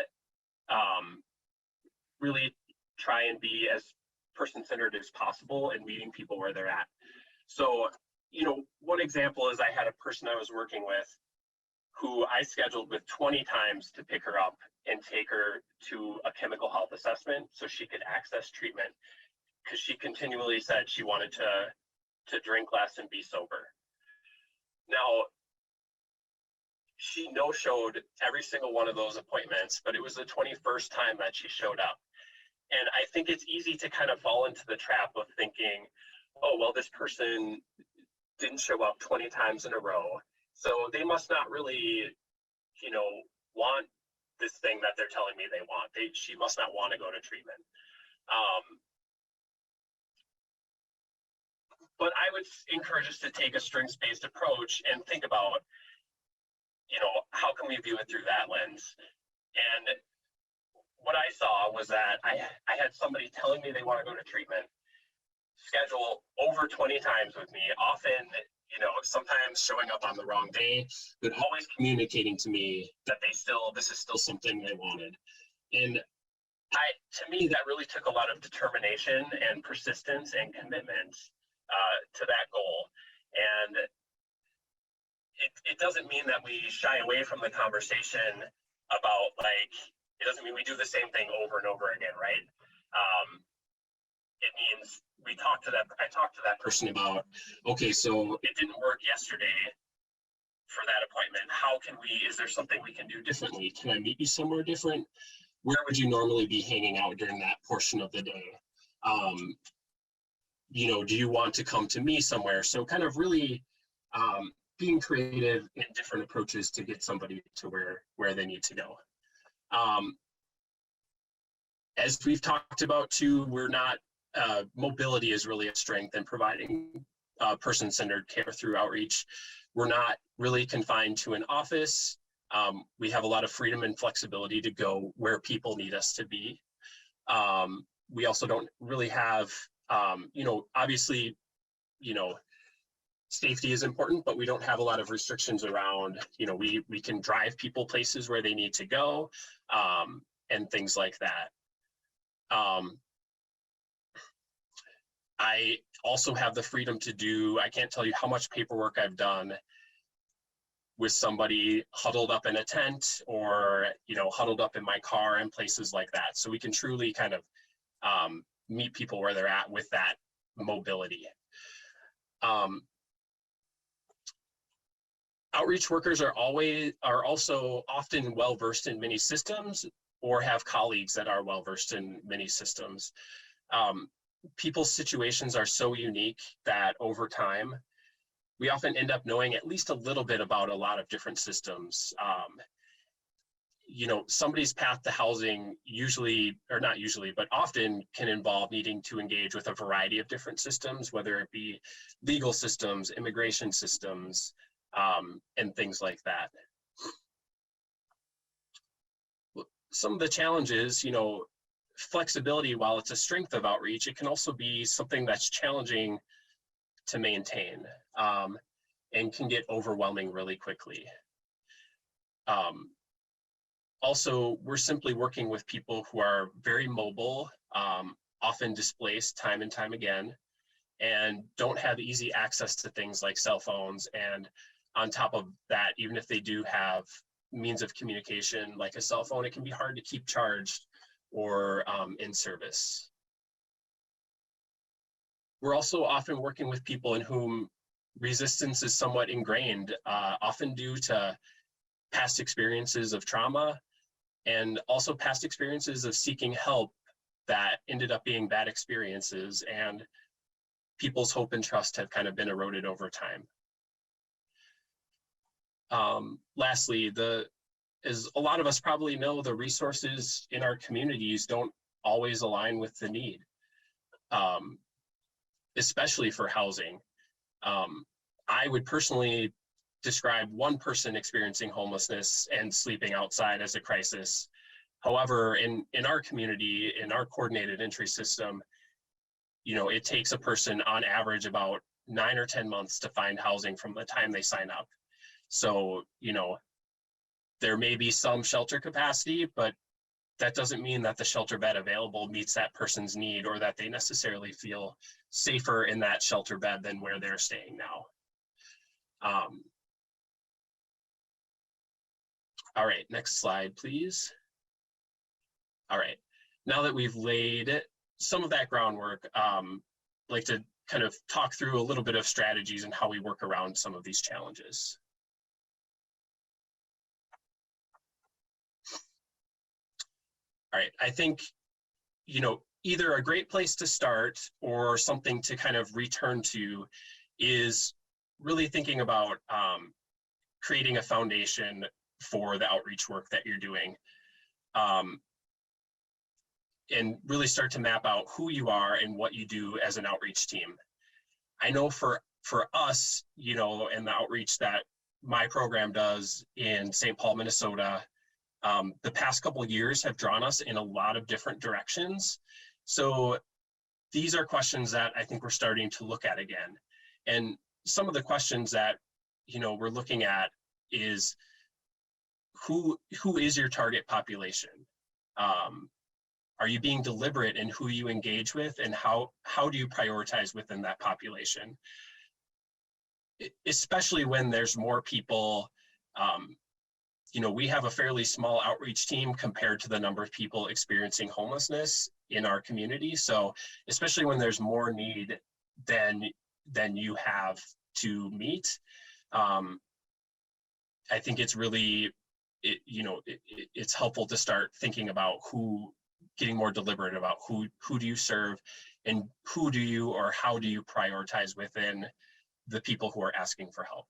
really try and be as person-centered as possible and meeting people where they're at. So, one example is I had a person I was working with who I scheduled with 20 times to pick her up and take her to a chemical health assessment so she could access treatment, because she continually said she wanted to drink less and be sober. Now, she no-showed every single one of those appointments, but it was the 21st time that she showed up. And I think it's easy to kind of fall into the trap of thinking, oh, well, this person didn't show up 20 times in a row, so they must not really, want this thing that they're telling me they want. She must not want to go to treatment. But I would encourage us to take a strengths-based approach and think about, how can we view it through that lens? And what I saw was that I had somebody telling me they want to go to treatment, schedule over 20 times with me, often, sometimes showing up on the wrong day, but always communicating to me that this is still something they wanted. And to me, that really took a lot of determination and persistence and commitment to that goal. And it doesn't mean that we shy away from the conversation about, it doesn't mean we do the same thing over and over again, right? It means I talked to that person about, okay, so it didn't work yesterday for that appointment. Is there something we can do differently? Can I meet you somewhere different? Where would you normally be hanging out during that portion of the day? Do you want to come to me somewhere? So kind of really being creative in different approaches to get somebody to where they need to go. As we've talked about too, mobility is really a strength in providing person-centered care through outreach. We're not really confined to an office. We have a lot of freedom and flexibility to go where people need us to be. We also don't really have, obviously, safety is important, but we don't have a lot of restrictions around, we can drive people places where they need to go, and things like that. I also have the freedom to I can't tell you how much paperwork I've done with somebody huddled up in a tent or, huddled up in my car and places like that. So we can truly kind of meet people where they're at with that mobility. Outreach workers are also often well-versed in many systems or have colleagues that are well-versed in many systems. People's situations are so unique that over time, we often end up knowing at least a little bit about a lot of different systems. Somebody's path to housing but often can involve needing to engage with a variety of different systems, whether it be legal systems, immigration systems, and things like that. Some of the challenges, flexibility, while it's a strength of outreach, it can also be something that's challenging to maintain and can get overwhelming really quickly. Also, we're simply working with people who are very mobile, often displaced time and time again, and don't have easy access to things like cell phones. And on top of that, even if they do have means of communication like a cell phone, it can be hard to keep charged or in service. We're also often working with people in whom resistance is somewhat ingrained, often due to past experiences of trauma and also past experiences of seeking help that ended up being bad experiences, and people's hope and trust have kind of been eroded over time. Lastly, as a lot of us probably know, the resources in our communities don't always align with the need, especially for housing. I would personally describe one person experiencing homelessness and sleeping outside as a crisis. However, in our community, in our coordinated entry system, it takes a person on average about 9 or 10 months to find housing from the time they sign up. So, there may be some shelter capacity, but that doesn't mean that the shelter bed available meets that person's need or that they necessarily feel safer in that shelter bed than where they're staying now. All right, next slide, please. All right, now that we've laid some of that groundwork, I'd like to kind of talk through a little bit of strategies and how we work around some of these challenges. All right, I think, either a great place to start or something to kind of return to is really thinking about creating a foundation for the outreach work that you're doing, and really start to map out who you are and what you do as an outreach team. I know for us, and the outreach that my program does in St. Paul, Minnesota, the past couple of years have drawn us in a lot of different directions. So these are questions that I think we're starting to look at again. And some of the questions that, we're looking at is who is your target population? Are you being deliberate in who you engage with, and how do you prioritize within that population? Especially when there's more people, we have a fairly small outreach team compared to the number of people experiencing homelessness in our community. So especially when there's more need than you have to meet, I think it's really, it's helpful to start thinking about getting more deliberate about who do you serve and who do you or how do you prioritize within the people who are asking for help.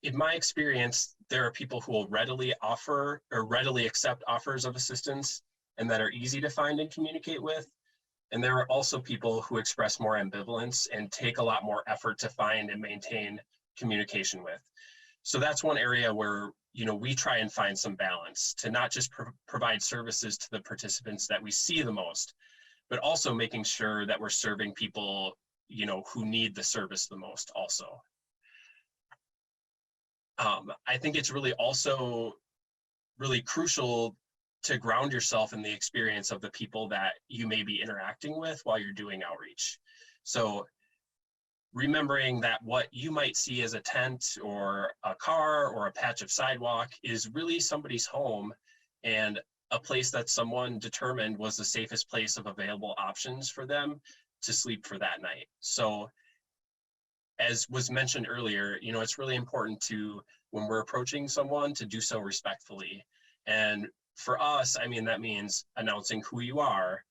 In my experience, there are people who will readily offer or readily accept offers of assistance and that are easy to find and communicate with. And there are also people who express more ambivalence and take a lot more effort to find and maintain communication with. So that's one area where, we try and find some balance to not just provide services to the participants that we see the most, but also making sure that we're serving people, who need the service the most also. I think it's really also really crucial to ground yourself in the experience of the people that you may be interacting with while you're doing outreach. So remembering that what you might see as a tent or a car or a patch of sidewalk is really somebody's home, and a place that someone determined was the safest place of available options for them to sleep for that night. So as was mentioned earlier, it's really important to, when we're approaching someone, to do so respectfully. And for us, I mean, that means announcing who you are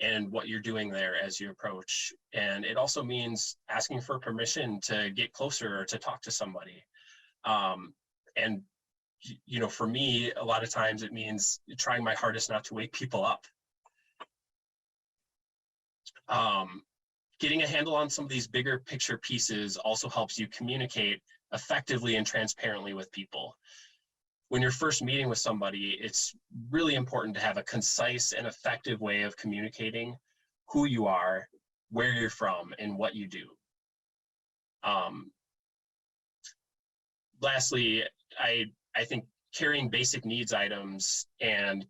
and what you're doing there as you approach. And it also means asking for permission to get closer or to talk to somebody. And for me, a lot of times it means trying my hardest not to wake people up. Getting a handle on some of these bigger picture pieces also helps you communicate effectively and transparently with people. When you're first meeting with somebody, it's really important to have a concise and effective way of communicating who you are, where you're from, and what you do. Lastly, I think carrying basic needs items and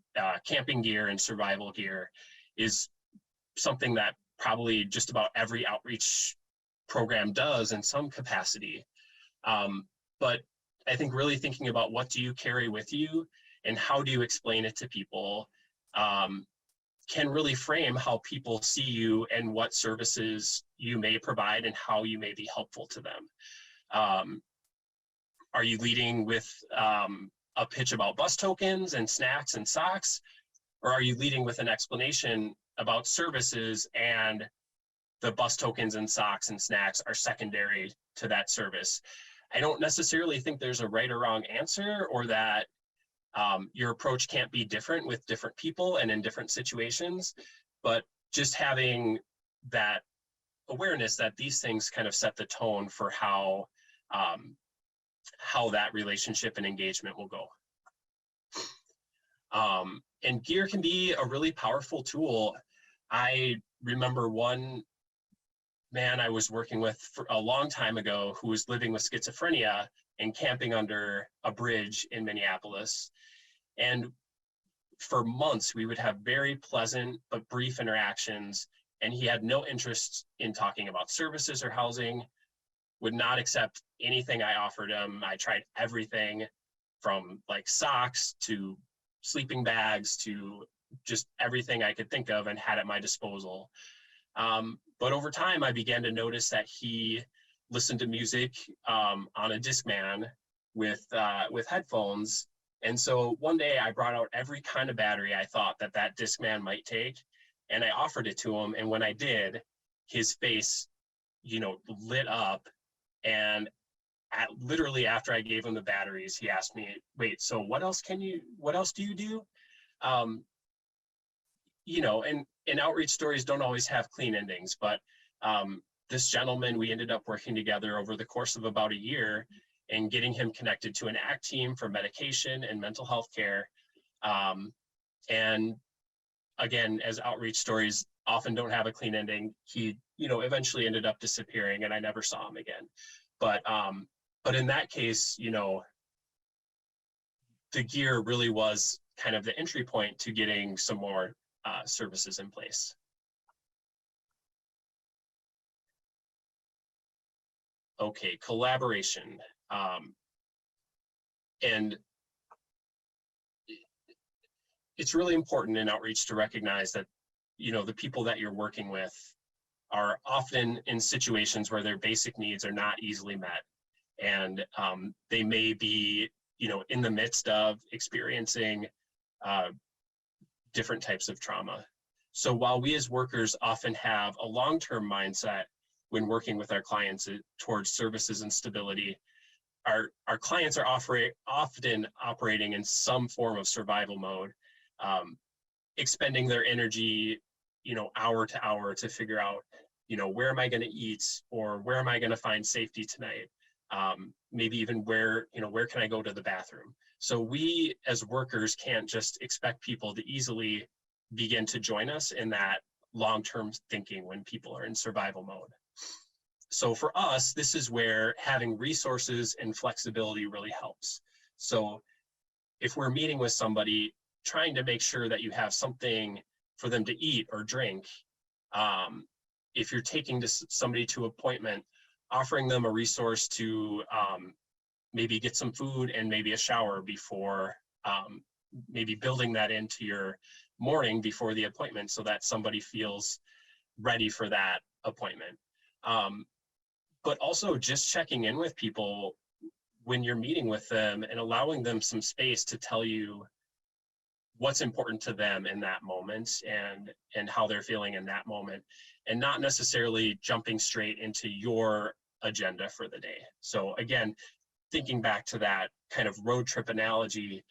camping gear and survival gear is something that probably just about every outreach program does in some capacity. But I think really thinking about what do you carry with you and how do you explain it to people can really frame how people see you and what services you may provide and how you may be helpful to them. Are you leading with a pitch about bus tokens and snacks and socks? Or are you leading with an explanation about services and the bus tokens and socks and snacks are secondary to that service? I don't necessarily think there's a right or wrong answer, or that your approach can't be different with different people and in different situations, but just having that awareness that these things kind of set the tone for how that relationship and engagement will go. And gear can be a really powerful tool. I remember one man I was working with for a long time ago who was living with schizophrenia and camping under a bridge in Minneapolis. And for months, we would have very pleasant but brief interactions, and he had no interest in talking about services or housing, would not accept anything I offered him. I tried everything from like socks to sleeping bags to just everything I could think of and had at my disposal. But over time, I began to notice that he listened to music on a Discman with headphones. And so one day I brought out every kind of battery I thought that Discman might take, and I offered it to him. And when I did, his face, lit up. And literally after I gave him the batteries, he asked me, wait, so what else do you do? And outreach stories don't always have clean endings, but this gentleman, we ended up working together over the course of about a year and getting him connected to an ACT team for medication and mental health care. And again, as outreach stories often don't have a clean ending, he, eventually ended up disappearing and I never saw him again. But in that case, the gear really was kind of the entry point to getting some more services in place. Okay, collaboration. And it's really important in outreach to recognize that, the people that you're working with are often in situations where their basic needs are not easily met. And they may be, in the midst of experiencing different types of trauma. So while we as workers often have a long-term mindset when working with our clients towards services and stability, our clients are often operating in some form of survival mode, expending their energy, hour to hour to figure out, where am I going to eat, or where am I going to find safety tonight? Maybe even where can I go to the bathroom? So we as workers can't just expect people to easily begin to join us in that long-term thinking when people are in survival mode. So for us, this is where having resources and flexibility really helps. So if we're meeting with somebody, trying to make sure that you have something for them to eat or drink. If you're taking somebody to appointment, offering them a resource to maybe get some food and maybe a shower before, maybe building that into your morning before the appointment so that somebody feels ready for that appointment. But also just checking in with people when you're meeting with them and allowing them some space to tell you what's important to them in that moment and how they're feeling in that moment, and not necessarily jumping straight into your agenda for the day. So again, thinking back to that kind of road trip analogy,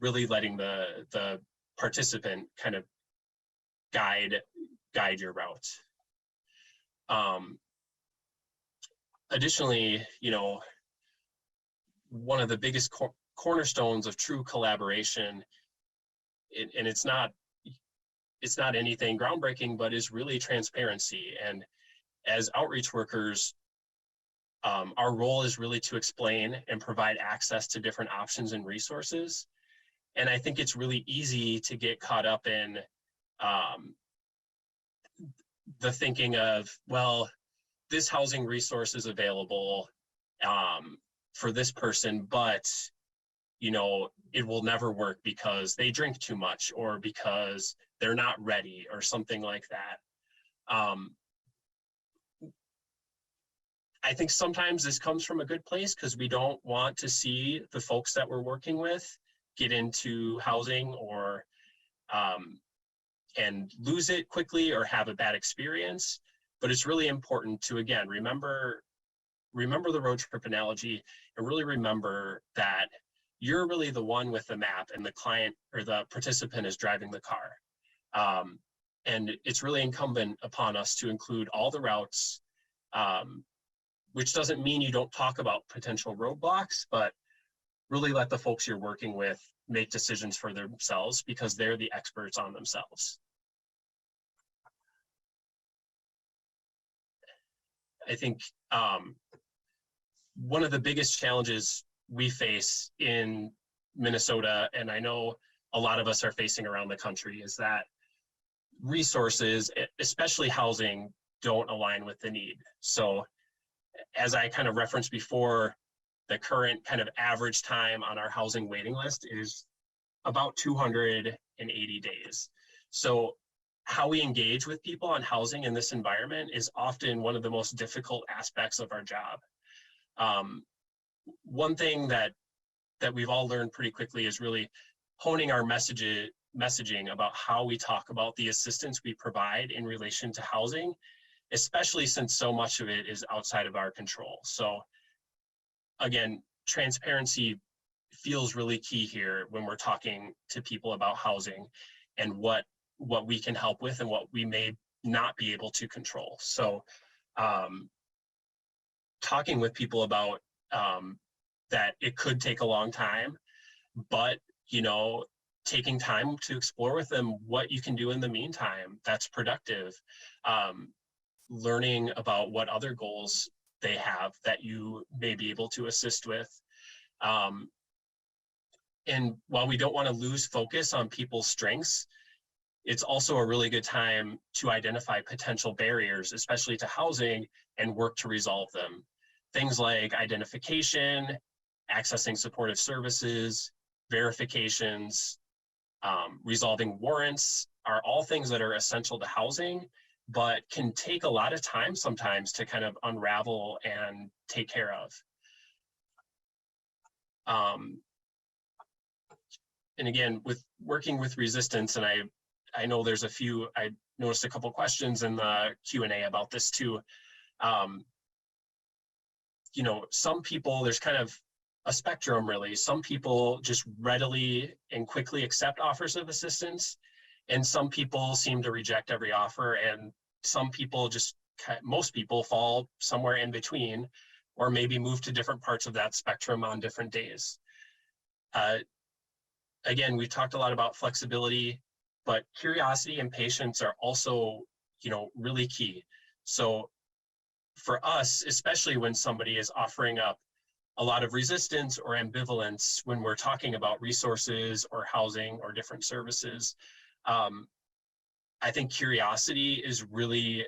really letting the participant kind of guide your route. Additionally, one of the biggest cornerstones of true collaboration, and it's not anything groundbreaking, but is really transparency. And as outreach workers, our role is really to explain and provide access to different options and resources. And I think it's really easy to get caught up in the thinking of, well, this housing resource is available for this person, but it will never work because they drink too much or because they're not ready or something like that. I think sometimes this comes from a good place because we don't want to see the folks that we're working with get into housing or and lose it quickly or have a bad experience. But it's really important to, again, remember the road trip analogy and really remember that you're really the one with the map and the client or the participant is driving the car. And it's really incumbent upon us to include all the routes, which doesn't mean you don't talk about potential roadblocks, but really let the folks you're working with make decisions for themselves because they're the experts on themselves. I think one of the biggest challenges we face in Minnesota, and I know a lot of us are facing around the country, is that resources, especially housing, don't align with the need. So as I kind of referenced before, the current kind of average time on our housing waiting list is about 280 days. So how we engage with people on housing in this environment is often one of the most difficult aspects of our job. One thing that we've all learned pretty quickly is really honing our messaging about how we talk about the assistance we provide in relation to housing, especially since so much of it is outside of our control. So again, transparency feels really key here when we're talking to people about housing and what we can help with and what we may not be able to control. So talking with people about that it could take a long time, but taking time to explore with them what you can do in the meantime that's productive, learning about what other goals they have that you may be able to assist with. And while we don't want to lose focus on people's strengths, it's also a really good time to identify potential barriers, especially to housing, and work to resolve them. Things like identification, accessing supportive services, verifications, resolving warrants are all things that are essential to housing, but can take a lot of time sometimes to kind of unravel and take care of. And again, with working with resistance, and I know there's I noticed a couple questions in the Q&A about this too. Some people, there's kind of a spectrum really. Some people just readily and quickly accept offers of assistance, and some people seem to reject every offer, and some people most people fall somewhere in between, or maybe move to different parts of that spectrum on different days. Again, we've talked a lot about flexibility, but curiosity and patience are also, really key. So for us, especially when somebody is offering up a lot of resistance or ambivalence when we're talking about resources or housing or different services, I think curiosity is really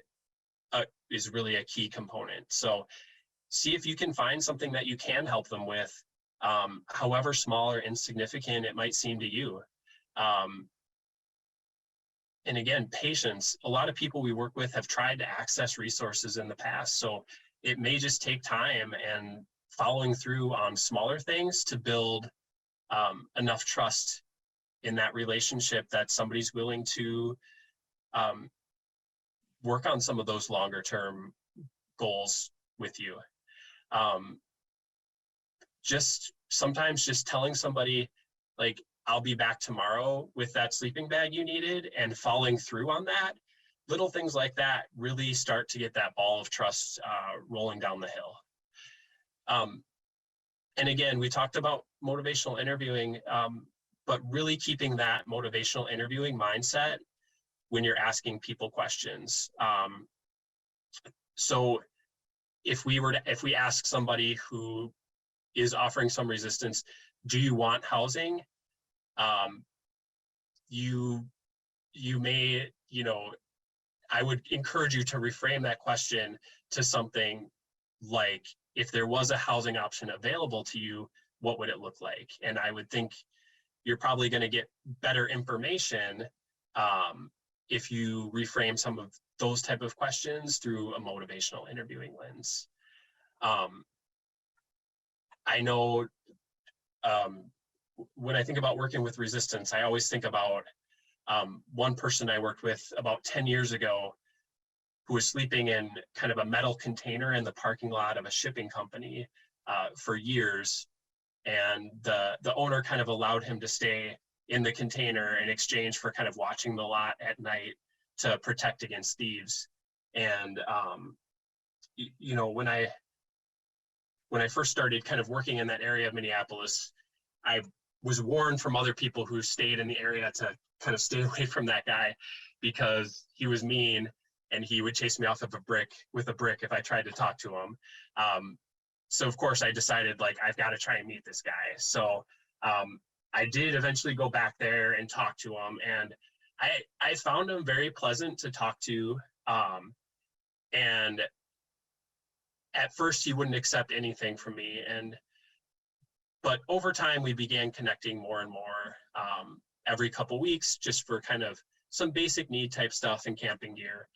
is really a key component. So see if you can find something that you can help them with, however small or insignificant it might seem to you. And again, patience. A lot of people we work with have tried to access resources in the past. So it may just take time and following through on smaller things to build enough trust in that relationship that somebody's willing to work on some of those longer term goals with you. Just sometimes just telling somebody like, I'll be back tomorrow with that sleeping bag you needed, and following through on that, little things like that really start to get that ball of trust rolling down the hill. And again, we talked about motivational interviewing, but really keeping that motivational interviewing mindset when you're asking people questions. So if we ask somebody who is offering some resistance, do you want housing? You may, I would encourage you to reframe that question to something like, if there was a housing option available to you, what would it look like? And I would think you're probably going to get better information if you reframe some of those type of questions through a motivational interviewing lens. I know when I think about working with resistance, I always think about one person I worked with about 10 years ago who was sleeping in kind of a metal container in the parking lot of a shipping company for years. And the owner kind of allowed him to stay in the container in exchange for kind of watching the lot at night to protect against thieves. And, when I first started kind of working in that area of Minneapolis, I was warned from other people who stayed in the area to kind of stay away from that guy because he was mean and he would chase me off of with a brick if I tried to talk to him. So of course I decided, like, I've got to try and meet this guy. So I did eventually go back there and talk to him, and I found him very pleasant to talk to. And at first he wouldn't accept anything from me, but over time we began connecting more and more every couple weeks, just for kind of some basic need type stuff and camping gear.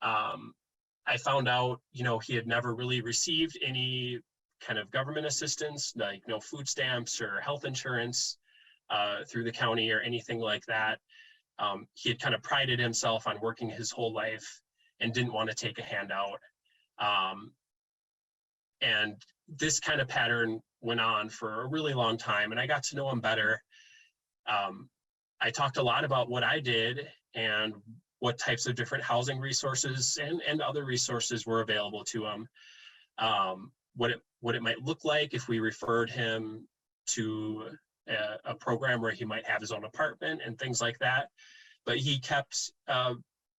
I found out, he had never really received any kind of government assistance, like no food stamps or health insurance through the county or anything like that. He had kind of prided himself on working his whole life and didn't want to take a handout. And this kind of pattern went on for a really long time, and I got to know him better. I talked a lot about what I did and what types of different housing resources and other resources were available to him. What it might look like if we referred him to a program where he might have his own apartment and things like that. But he kept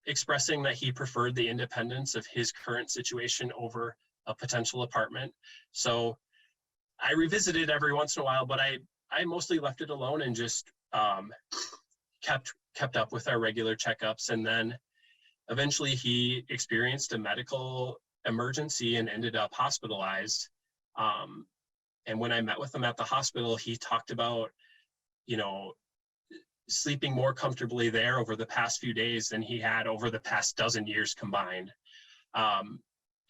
expressing that he preferred the independence of his current situation over a potential apartment. So I revisited every once in a while, but I mostly left it alone and just kept up with our regular checkups. And then eventually he experienced a medical emergency and ended up hospitalized. And when I met with him at the hospital, he talked about, sleeping more comfortably there over the past few days than he had over the past dozen years combined.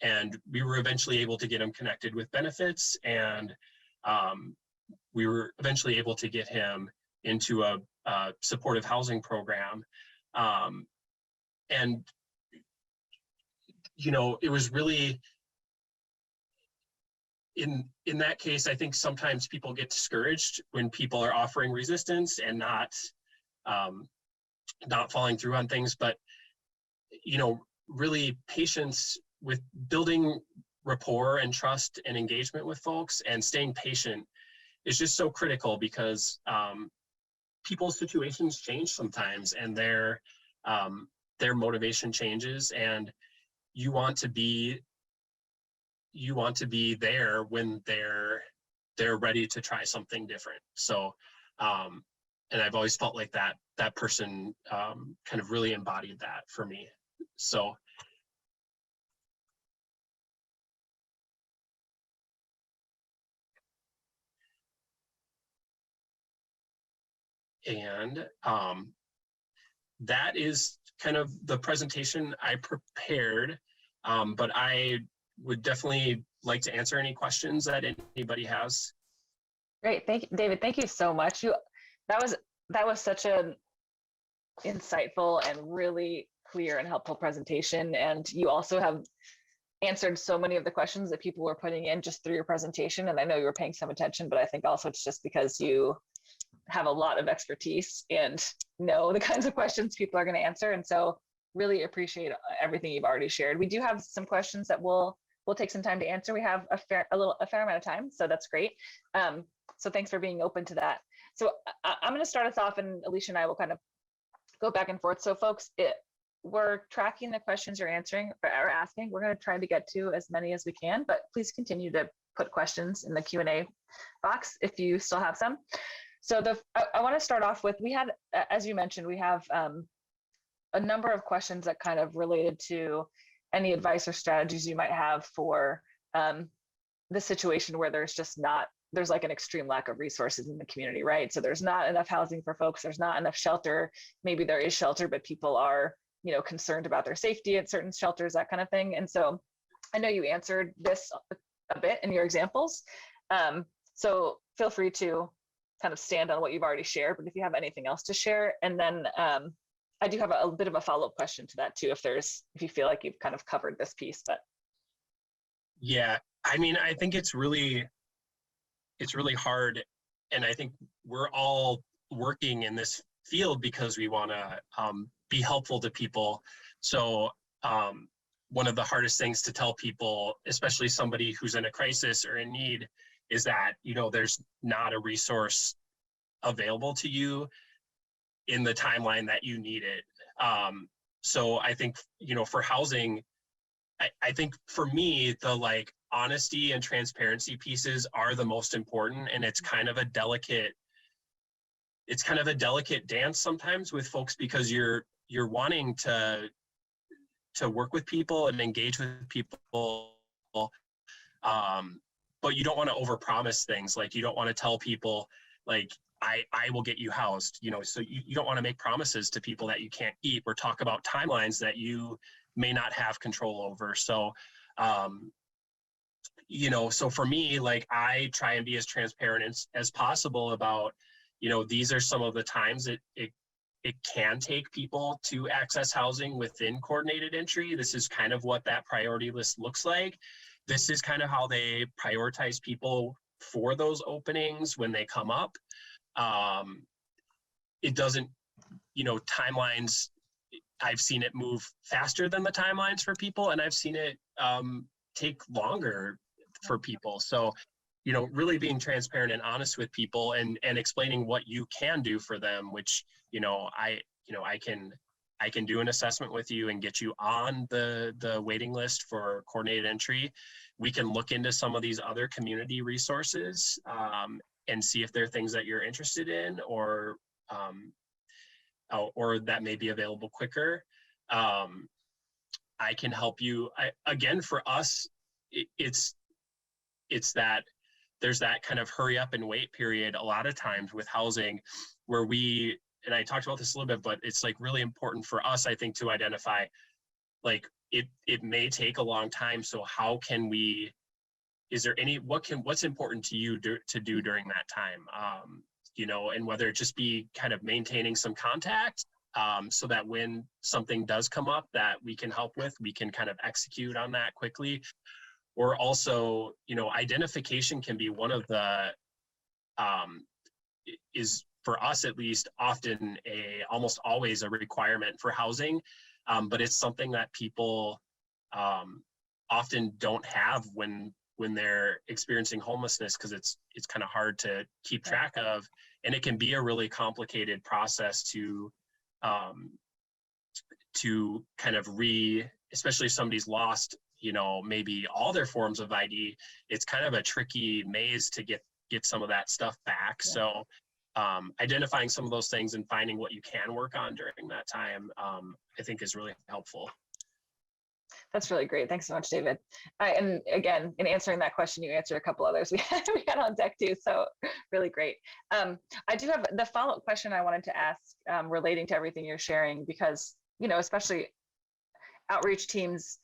And we were eventually able to get him connected with benefits, and we were eventually able to get him into a supportive housing program. And, it was really, in that case, I think sometimes people get discouraged when people are offering resistance and not following through on things. But, really patience with building rapport and trust and engagement with folks and staying patient is just so critical, because people's situations change sometimes, and their motivation changes, and you want to be there when they're ready to try something different. So and I've always felt like that person kind of really embodied that for me. So And that is kind of the presentation I prepared, but I would definitely like to answer any questions that anybody has. Great, thank you, David. Thank you so much. That was such an insightful and really clear and helpful presentation. And you also have answered so many of the questions that people were putting in just through your presentation. And I know you were paying some attention, but I think also it's just because you have a lot of expertise and know the kinds of questions people are going to answer. And so really appreciate everything you've already shared. We do have some questions that we'll take some time to answer. We have a fair amount of time, so that's great. So thanks for being open to that. So I'm going to start us off, and Alicia and I will kind of go back and forth. So folks, we're tracking the questions you're answering or asking. We're going to try to get to as many as we can, but please continue to put questions in the Q&A box if you still have some. So I want to start off with, we had, as you mentioned, we have a number of questions that kind of related to any advice or strategies you might have for the situation where there's like an extreme lack of resources in the community, right? So there's not enough housing for folks, there's not enough shelter, maybe there is shelter, but people are, concerned about their safety at certain shelters, that kind of thing. And so I know you answered this a bit in your examples. So feel free to kind of stand on what you've already shared, but if you have anything else to share, and then I do have a bit of a follow-up question to that too, if you feel like you've kind of covered this piece. But yeah, I mean, I think it's really hard, and I think we're all working in this field because we want to be helpful to people. So one of the hardest things to tell people, especially somebody who's in a crisis or in need, is that there's not a resource available to you in the timeline that you need it. So I think for housing, I think for me, the honesty and transparency pieces are the most important, and it's kind of a delicate dance sometimes with folks, because you're wanting to work with people and engage with people, but you don't want to overpromise things. Like, you don't want to tell people I will get you housed, so you don't want to make promises to people that you can't keep, or talk about timelines that you may not have control over. So so for me, I try and be as transparent as possible about, these are some of the times it can take people to access housing within coordinated entry. This is kind of what that priority list looks like. This is kind of how they prioritize people for those openings when they come up. It doesn't, timelines, I've seen it move faster than the timelines for people, and I've seen it take longer for people. So, really being transparent and honest with people, and explaining what you can do for them, which, I can do an assessment with you and get you on the waiting list for coordinated entry. We can look into some of these other community resources and see if there are things that you're interested in, or that may be available quicker. I can help you. Again, for us, it's that there's that kind of hurry up and wait period a lot of times with housing, where and I talked about this a little bit, but it's really important for us, I think, to identify it may take a long time. So how can we, is there what's important to you to do during that time? And whether it just be kind of maintaining some contact, so that when something does come up that we can help with, we can kind of execute on that quickly. Or also, identification can be one of the, is for us at least, often almost always a requirement for housing, but it's something that people often don't have when they're experiencing homelessness, because it's kind of hard to keep track of, and it can be a really complicated process to kind of especially if somebody's lost, maybe all their forms of ID. It's kind of a tricky maze to get some of that stuff back. Yeah. So identifying some of those things and finding what you can work on during that time, I think is really helpful. That's really great. Thanks so much, David. And again, in answering that question, you answered a couple others we had on deck too. So really great. I do have the follow-up question I wanted to ask relating to everything you're sharing, because, especially outreach teams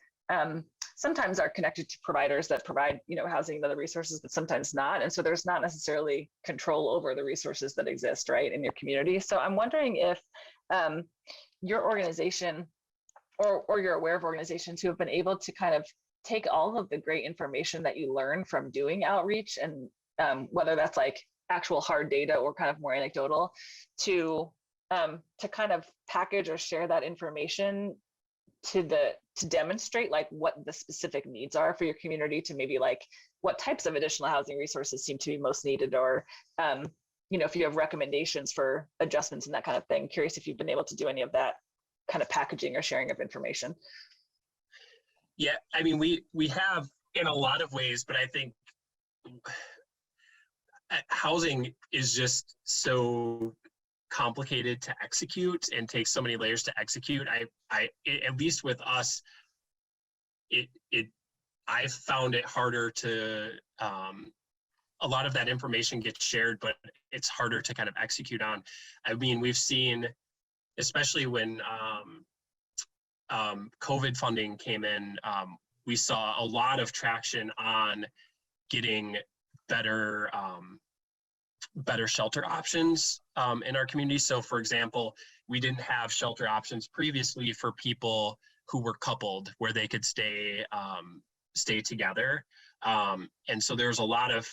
sometimes are connected to providers that provide, housing and other resources, but sometimes not. And so there's not necessarily control over the resources that exist, right, in your community. So I'm wondering if your organization or you're aware of organizations who have been able to kind of take all of the great information that you learn from doing outreach, and whether that's like actual hard data or kind of more anecdotal, to kind of package or share that information to demonstrate like what the specific needs are for your community, to maybe like what types of additional housing resources seem to be most needed, or if you have recommendations for adjustments and that kind of thing. Curious if you've been able to do any of that kind of packaging or sharing of information. Yeah, I mean, we have in a lot of ways, but I think housing is just so complicated to execute and takes so many layers to execute. I at least with us, I found it harder to, a lot of that information gets shared, but it's harder to kind of execute on. I mean, we've seen, especially when COVID funding came in, we saw a lot of traction on getting better shelter options in our community. So for example, we didn't have shelter options previously for people who were coupled, where they could stay together. And so there's a lot of,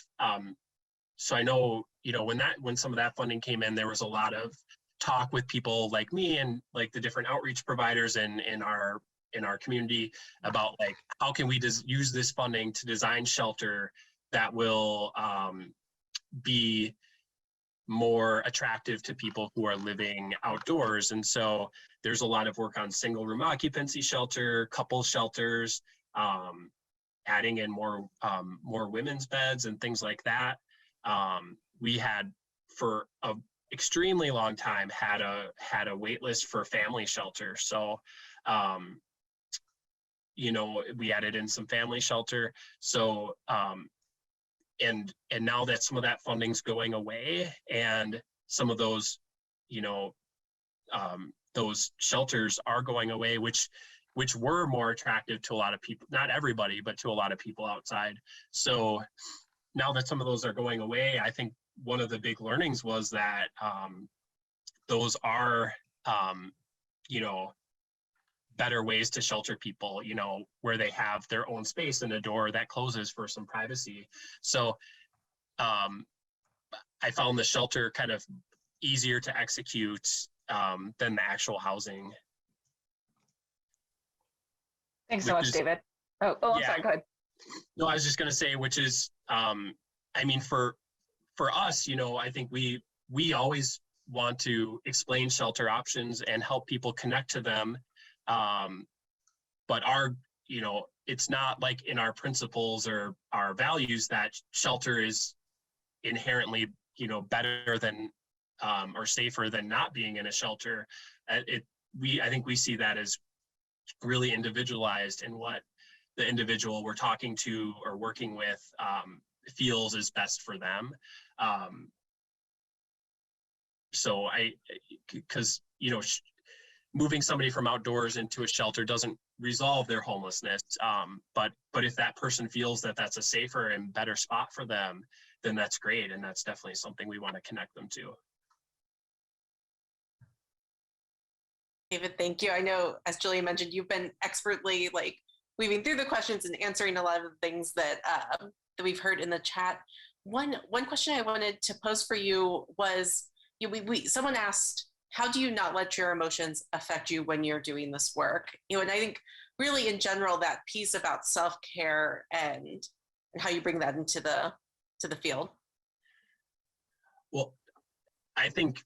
so I know, when some of that funding came in, there was a lot of talk with people like me and like the different outreach providers in our community about like, how can we use this funding to design shelter that will be more attractive to people who are living outdoors. And so there's a lot of work on single room occupancy shelter, couple shelters, adding in more women's beds and things like that. We had, for a extremely long time, had a wait list for family shelter. So we added in some family shelter. So and now that some of that funding's going away, and some of those those shelters are going away, which were more attractive to a lot of people, not everybody, but to a lot of people outside. So now that some of those are going away, I think one of the big learnings was that those are better ways to shelter people, where they have their own space and a door that closes for some privacy. So I found the shelter kind of easier to execute than the actual housing. Thanks so much, David. Oh, I'm sorry, go ahead. No, I was just going to say, which is, I mean, for us, I think we always want to explain shelter options and help people connect to them. But it's not like in our principles or our values that shelter is inherently, better than or safer than not being in a shelter. I think we see that as really individualized in what the individual we're talking to or working with feels is best for them. So because moving somebody from outdoors into a shelter doesn't resolve their homelessness, but if that person feels that that's a safer and better spot for them, then that's great, and that's definitely something we want to connect them to. David, thank you. I know, as Jillian mentioned, you've been expertly like weaving through the questions and answering a lot of the things that we've heard in the chat. One question I wanted to pose for you was, someone asked, how do you not let your emotions affect you when you're doing this work? And I think really in general, that piece about self-care and how you bring that into the field. Well, I think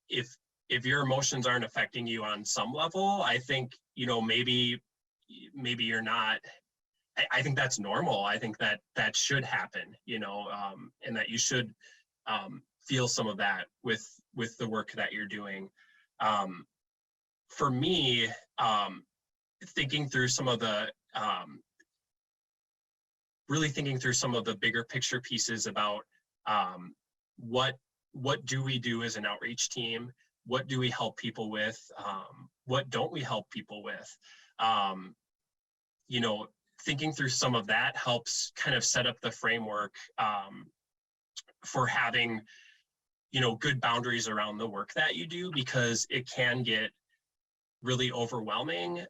if your emotions aren't affecting you on some level, I think, maybe you're not, I think that's normal. I think that should happen, and that you should feel some of that with the work that you're doing. For me, thinking through some of the really thinking through some of the bigger picture pieces about what do we do as an outreach team? What do we help people with? What don't we help people with? You know, thinking through some of that helps kind of set up the framework for having, you know, good boundaries around the work that you do, because it can get really overwhelming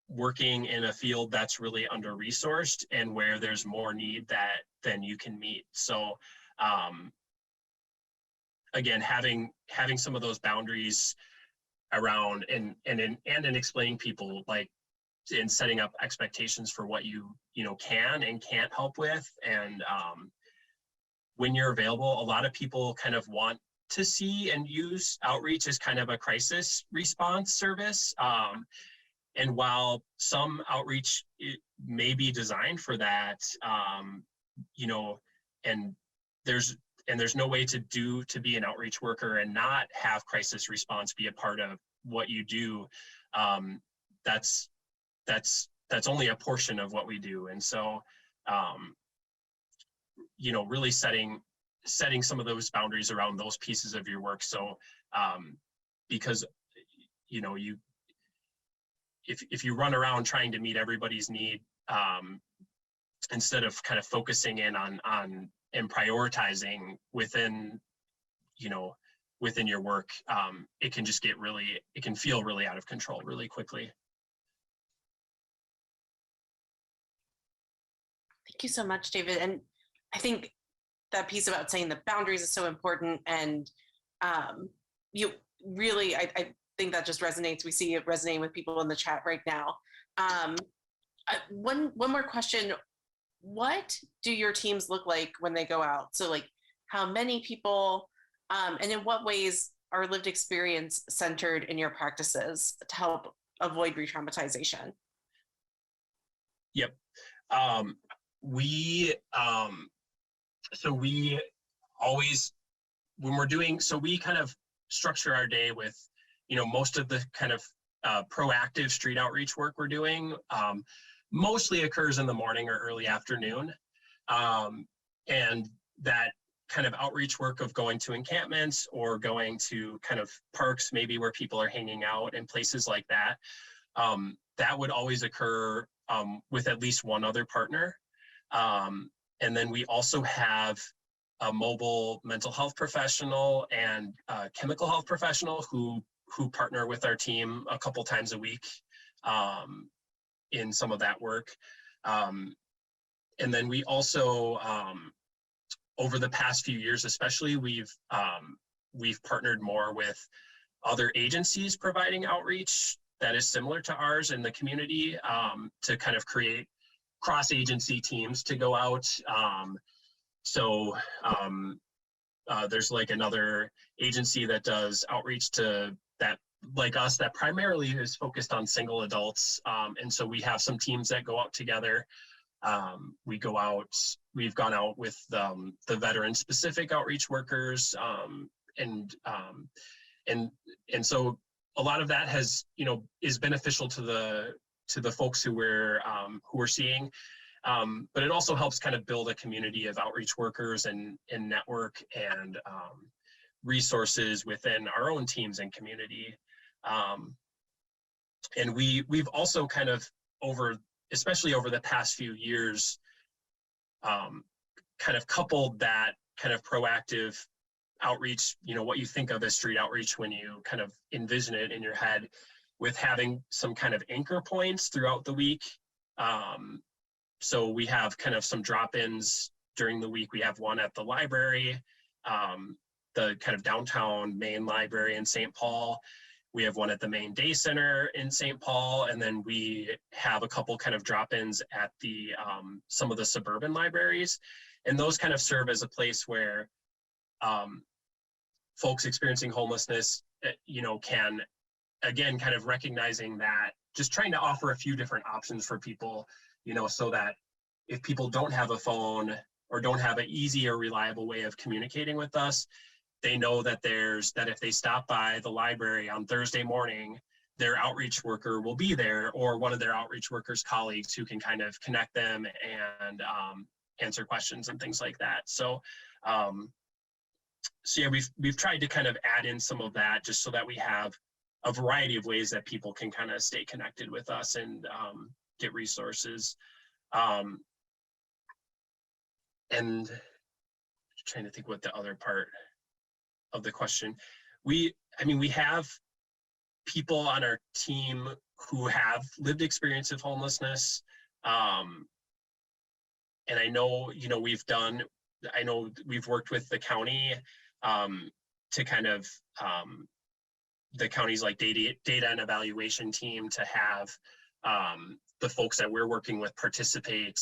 working in a field that's really under-resourced and where there's more need than you can meet. So again, having some of those boundaries around and in explaining people, like in setting up expectations for what you know can and can't help with, and when you're available. A lot of people kind of want to see and use outreach as kind of a crisis response service. And while some outreach may be designed for that, you know, and there's no way to be an outreach worker and not have crisis response be a part of what you do. That's only a portion of what we do. And so, you know, really setting some of those boundaries around those pieces of your work. So, because, you know, if you run around trying to meet everybody's need, instead of kind of focusing in on and prioritizing within, you know, within your work, it can just it can feel really out of control really quickly. Thank you so much, David. And I think that piece about saying the boundaries is so important. And you really, I think that just resonates. We see it resonating with people in the chat right now. One more question. What do your teams look like when they go out? So like how many people, and in what ways are lived experience centered in your practices to help avoid re-traumatization? Yep. So we always, when we're doing, so we kind of structure our day with, you know, most of the kind of proactive street outreach work we're doing mostly occurs in the morning or early afternoon. And that kind of outreach work of going to encampments or going to kind of parks, maybe where people are hanging out and places like that, that would always occur with at least one other partner. And then we also have a mobile mental health professional and a chemical health professional who partner with our team a couple times a week in some of that work. And then we also, over the past few years especially, we've partnered more with other agencies providing outreach that is similar to ours in the community, to kind of create cross-agency teams to go out. So there's like another agency that does outreach to that, like us, that primarily is focused on single adults. And so we have some teams that go out together. We've gone out with the veteran specific outreach workers. And so a lot of that has, you know, is beneficial to the folks who we're seeing. But it also helps kind of build a community of outreach workers and network and resources within our own teams and community. And we've also kind of especially over the past few years, kind of coupled that kind of proactive outreach, you know, what you think of as street outreach when you kind of envision it in your head, with having some kind of anchor points throughout the week. So we have kind of some drop-ins during the week. We have one at the library, the kind of downtown main library in St. Paul. We have one at the main day center in St. Paul. And then we have a couple kind of drop-ins at the some of the suburban libraries. And those kind of serve as a place where folks experiencing homelessness, you know, can, again, kind of recognizing that, just trying to offer a few different options for people, you know, so that if people don't have a phone or don't have an easy or reliable way of communicating with us, they know that if they stop by the library on Thursday morning, their outreach worker will be there, or one of their outreach workers' colleagues who can kind of connect them and answer questions and things like that. So, so yeah, we've tried to kind of add in some of that just so that we have a variety of ways that people can kind of stay connected with us and get resources. And trying to think what the other part of the question. I mean, we have people on our team who have lived experience of homelessness. And I know, I know we've worked with the county to kind of, the county's like data and evaluation team to have the folks that we're working with participate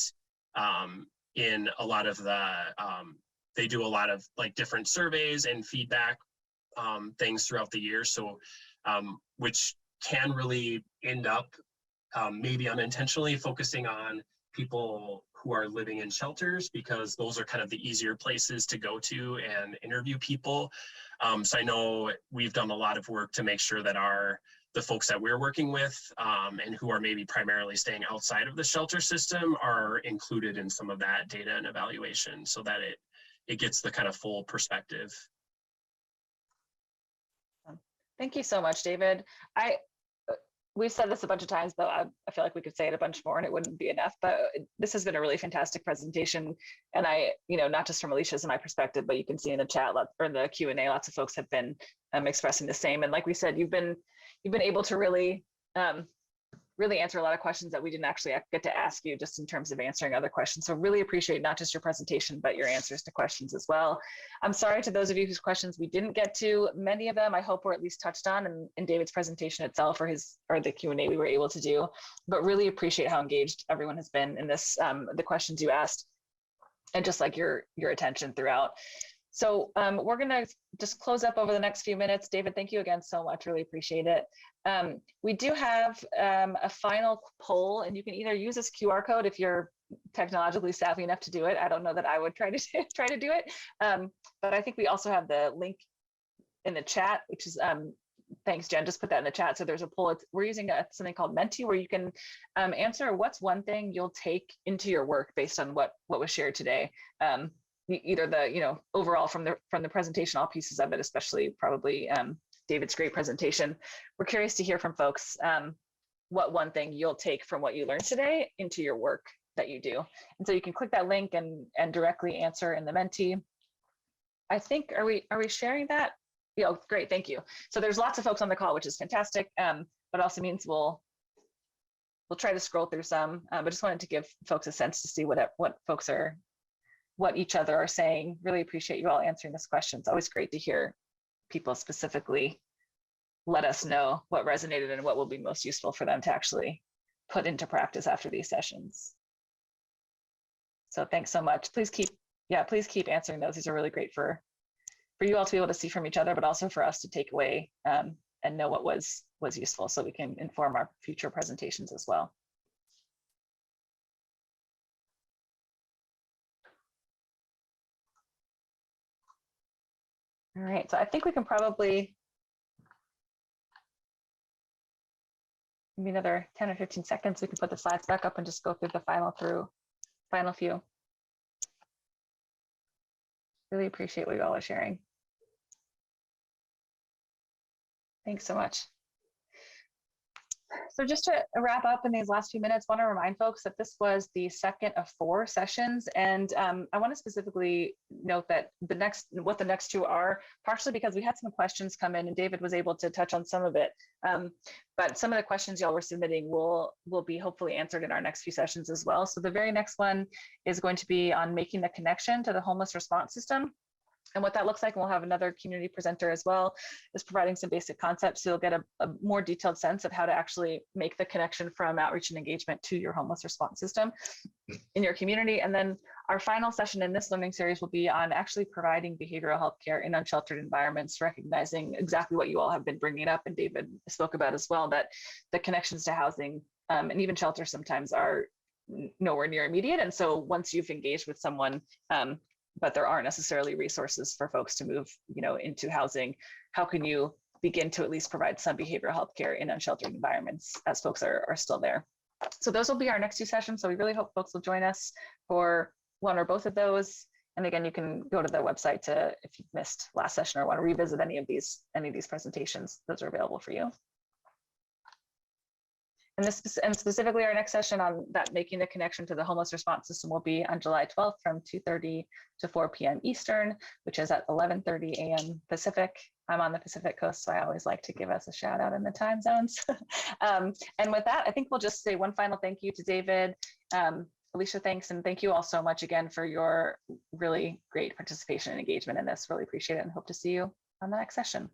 in a lot of the, they do a lot of like different surveys and feedback things throughout the year. So, which can really end up maybe unintentionally focusing on people who are living in shelters, because those are kind of the easier places to go to and interview people. So I know we've done a lot of work to make sure that the folks that we're working with and who are maybe primarily staying outside of the shelter system are included in some of that data and evaluation, so that it gets the kind of full perspective. Thank you so much, David. We've said this a bunch of times, but I feel like we could say it a bunch more and it wouldn't be enough, but this has been a really fantastic presentation. And not just from Alicia's and my perspective, but you can see in the chat or in the Q&A, lots of folks have been expressing the same. And like we said, you've been able to really answer a lot of questions that we didn't actually get to ask you, just in terms of answering other questions. So really appreciate not just your presentation, but your answers to questions as well. I'm sorry to those of you whose questions we didn't get to. Many of them I hope were at least touched on in David's presentation itself, or the Q&A we were able to do, but really appreciate how engaged everyone has been in this, the questions you asked, and just like your attention throughout. So we're gonna just close up over the next few minutes. David, thank you again so much, really appreciate it. We do have a final poll, and you can either use this QR code if you're technologically savvy enough to do it. I don't know that I would try to do it, but I think we also have the link in the chat, which is, thanks Jen, just put that in the chat. So there's a poll, we're using something called Menti, where you can answer what's one thing you'll take into your work based on what was shared today. Either the, overall from the presentation, all pieces of it, especially probably David's great presentation. We're curious to hear from folks what one thing you'll take from what you learned today into your work that you do. And so you can click that link and directly answer in the Menti. I think, are we sharing that? Yeah, great, thank you. So there's lots of folks on the call, which is fantastic, but also means we'll try to scroll through some, but just wanted to give folks a sense to see what each other are saying. Really appreciate you all answering this question. It's always great to hear people specifically let us know what resonated and what will be most useful for them to actually put into practice after these sessions. So thanks so much. Please keep answering those. These are really great for you all to be able to see from each other, but also for us to take away and know what was useful, so we can inform our future presentations as well. All right, so I think we can probably maybe another 10 or 15 seconds. We can put the slides back up and just go through the final few. Really appreciate what you all are sharing. Thanks so much. So just to wrap up in these last few minutes, I want to remind folks that this was the second of 4 sessions. And I want to specifically note that what the next 2 are, partially because we had some questions come in and David was able to touch on some of it. But some of the questions y'all were submitting will be hopefully answered in our next few sessions as well. So the very next one is going to be on making the connection to the homeless response system. And what that looks like, and we'll have another community presenter as well, is providing some basic concepts, so you'll get a more detailed sense of how to actually make the connection from outreach and engagement to your homeless response system in your community. And then our final session in this learning series will be on actually providing behavioral health care in unsheltered environments, recognizing exactly what you all have been bringing up and David spoke about as well, that the connections to housing and even shelter sometimes are nowhere near immediate. And so once you've engaged with someone, but there aren't necessarily resources for folks to move, into housing, how can you begin to at least provide some behavioral health care in unsheltered environments as folks are still there. So those will be our next 2 sessions. So we really hope folks will join us for one or both of those. And again, you can go to the website to, if you've missed last session or want to revisit any of these presentations, those are available for you. And specifically our next session on that, making the connection to the homeless response system, will be on July 12th from 2:30 to 4 p.m. Eastern, which is at 11:30 a.m. Pacific. I'm on the Pacific Coast, so I always like to give us a shout out in the time zones. And with that, I think we'll just say one final thank you to David. Alicia, thanks, and thank you all so much again for your really great participation and engagement in this. Really appreciate it, and hope to see you on the next session.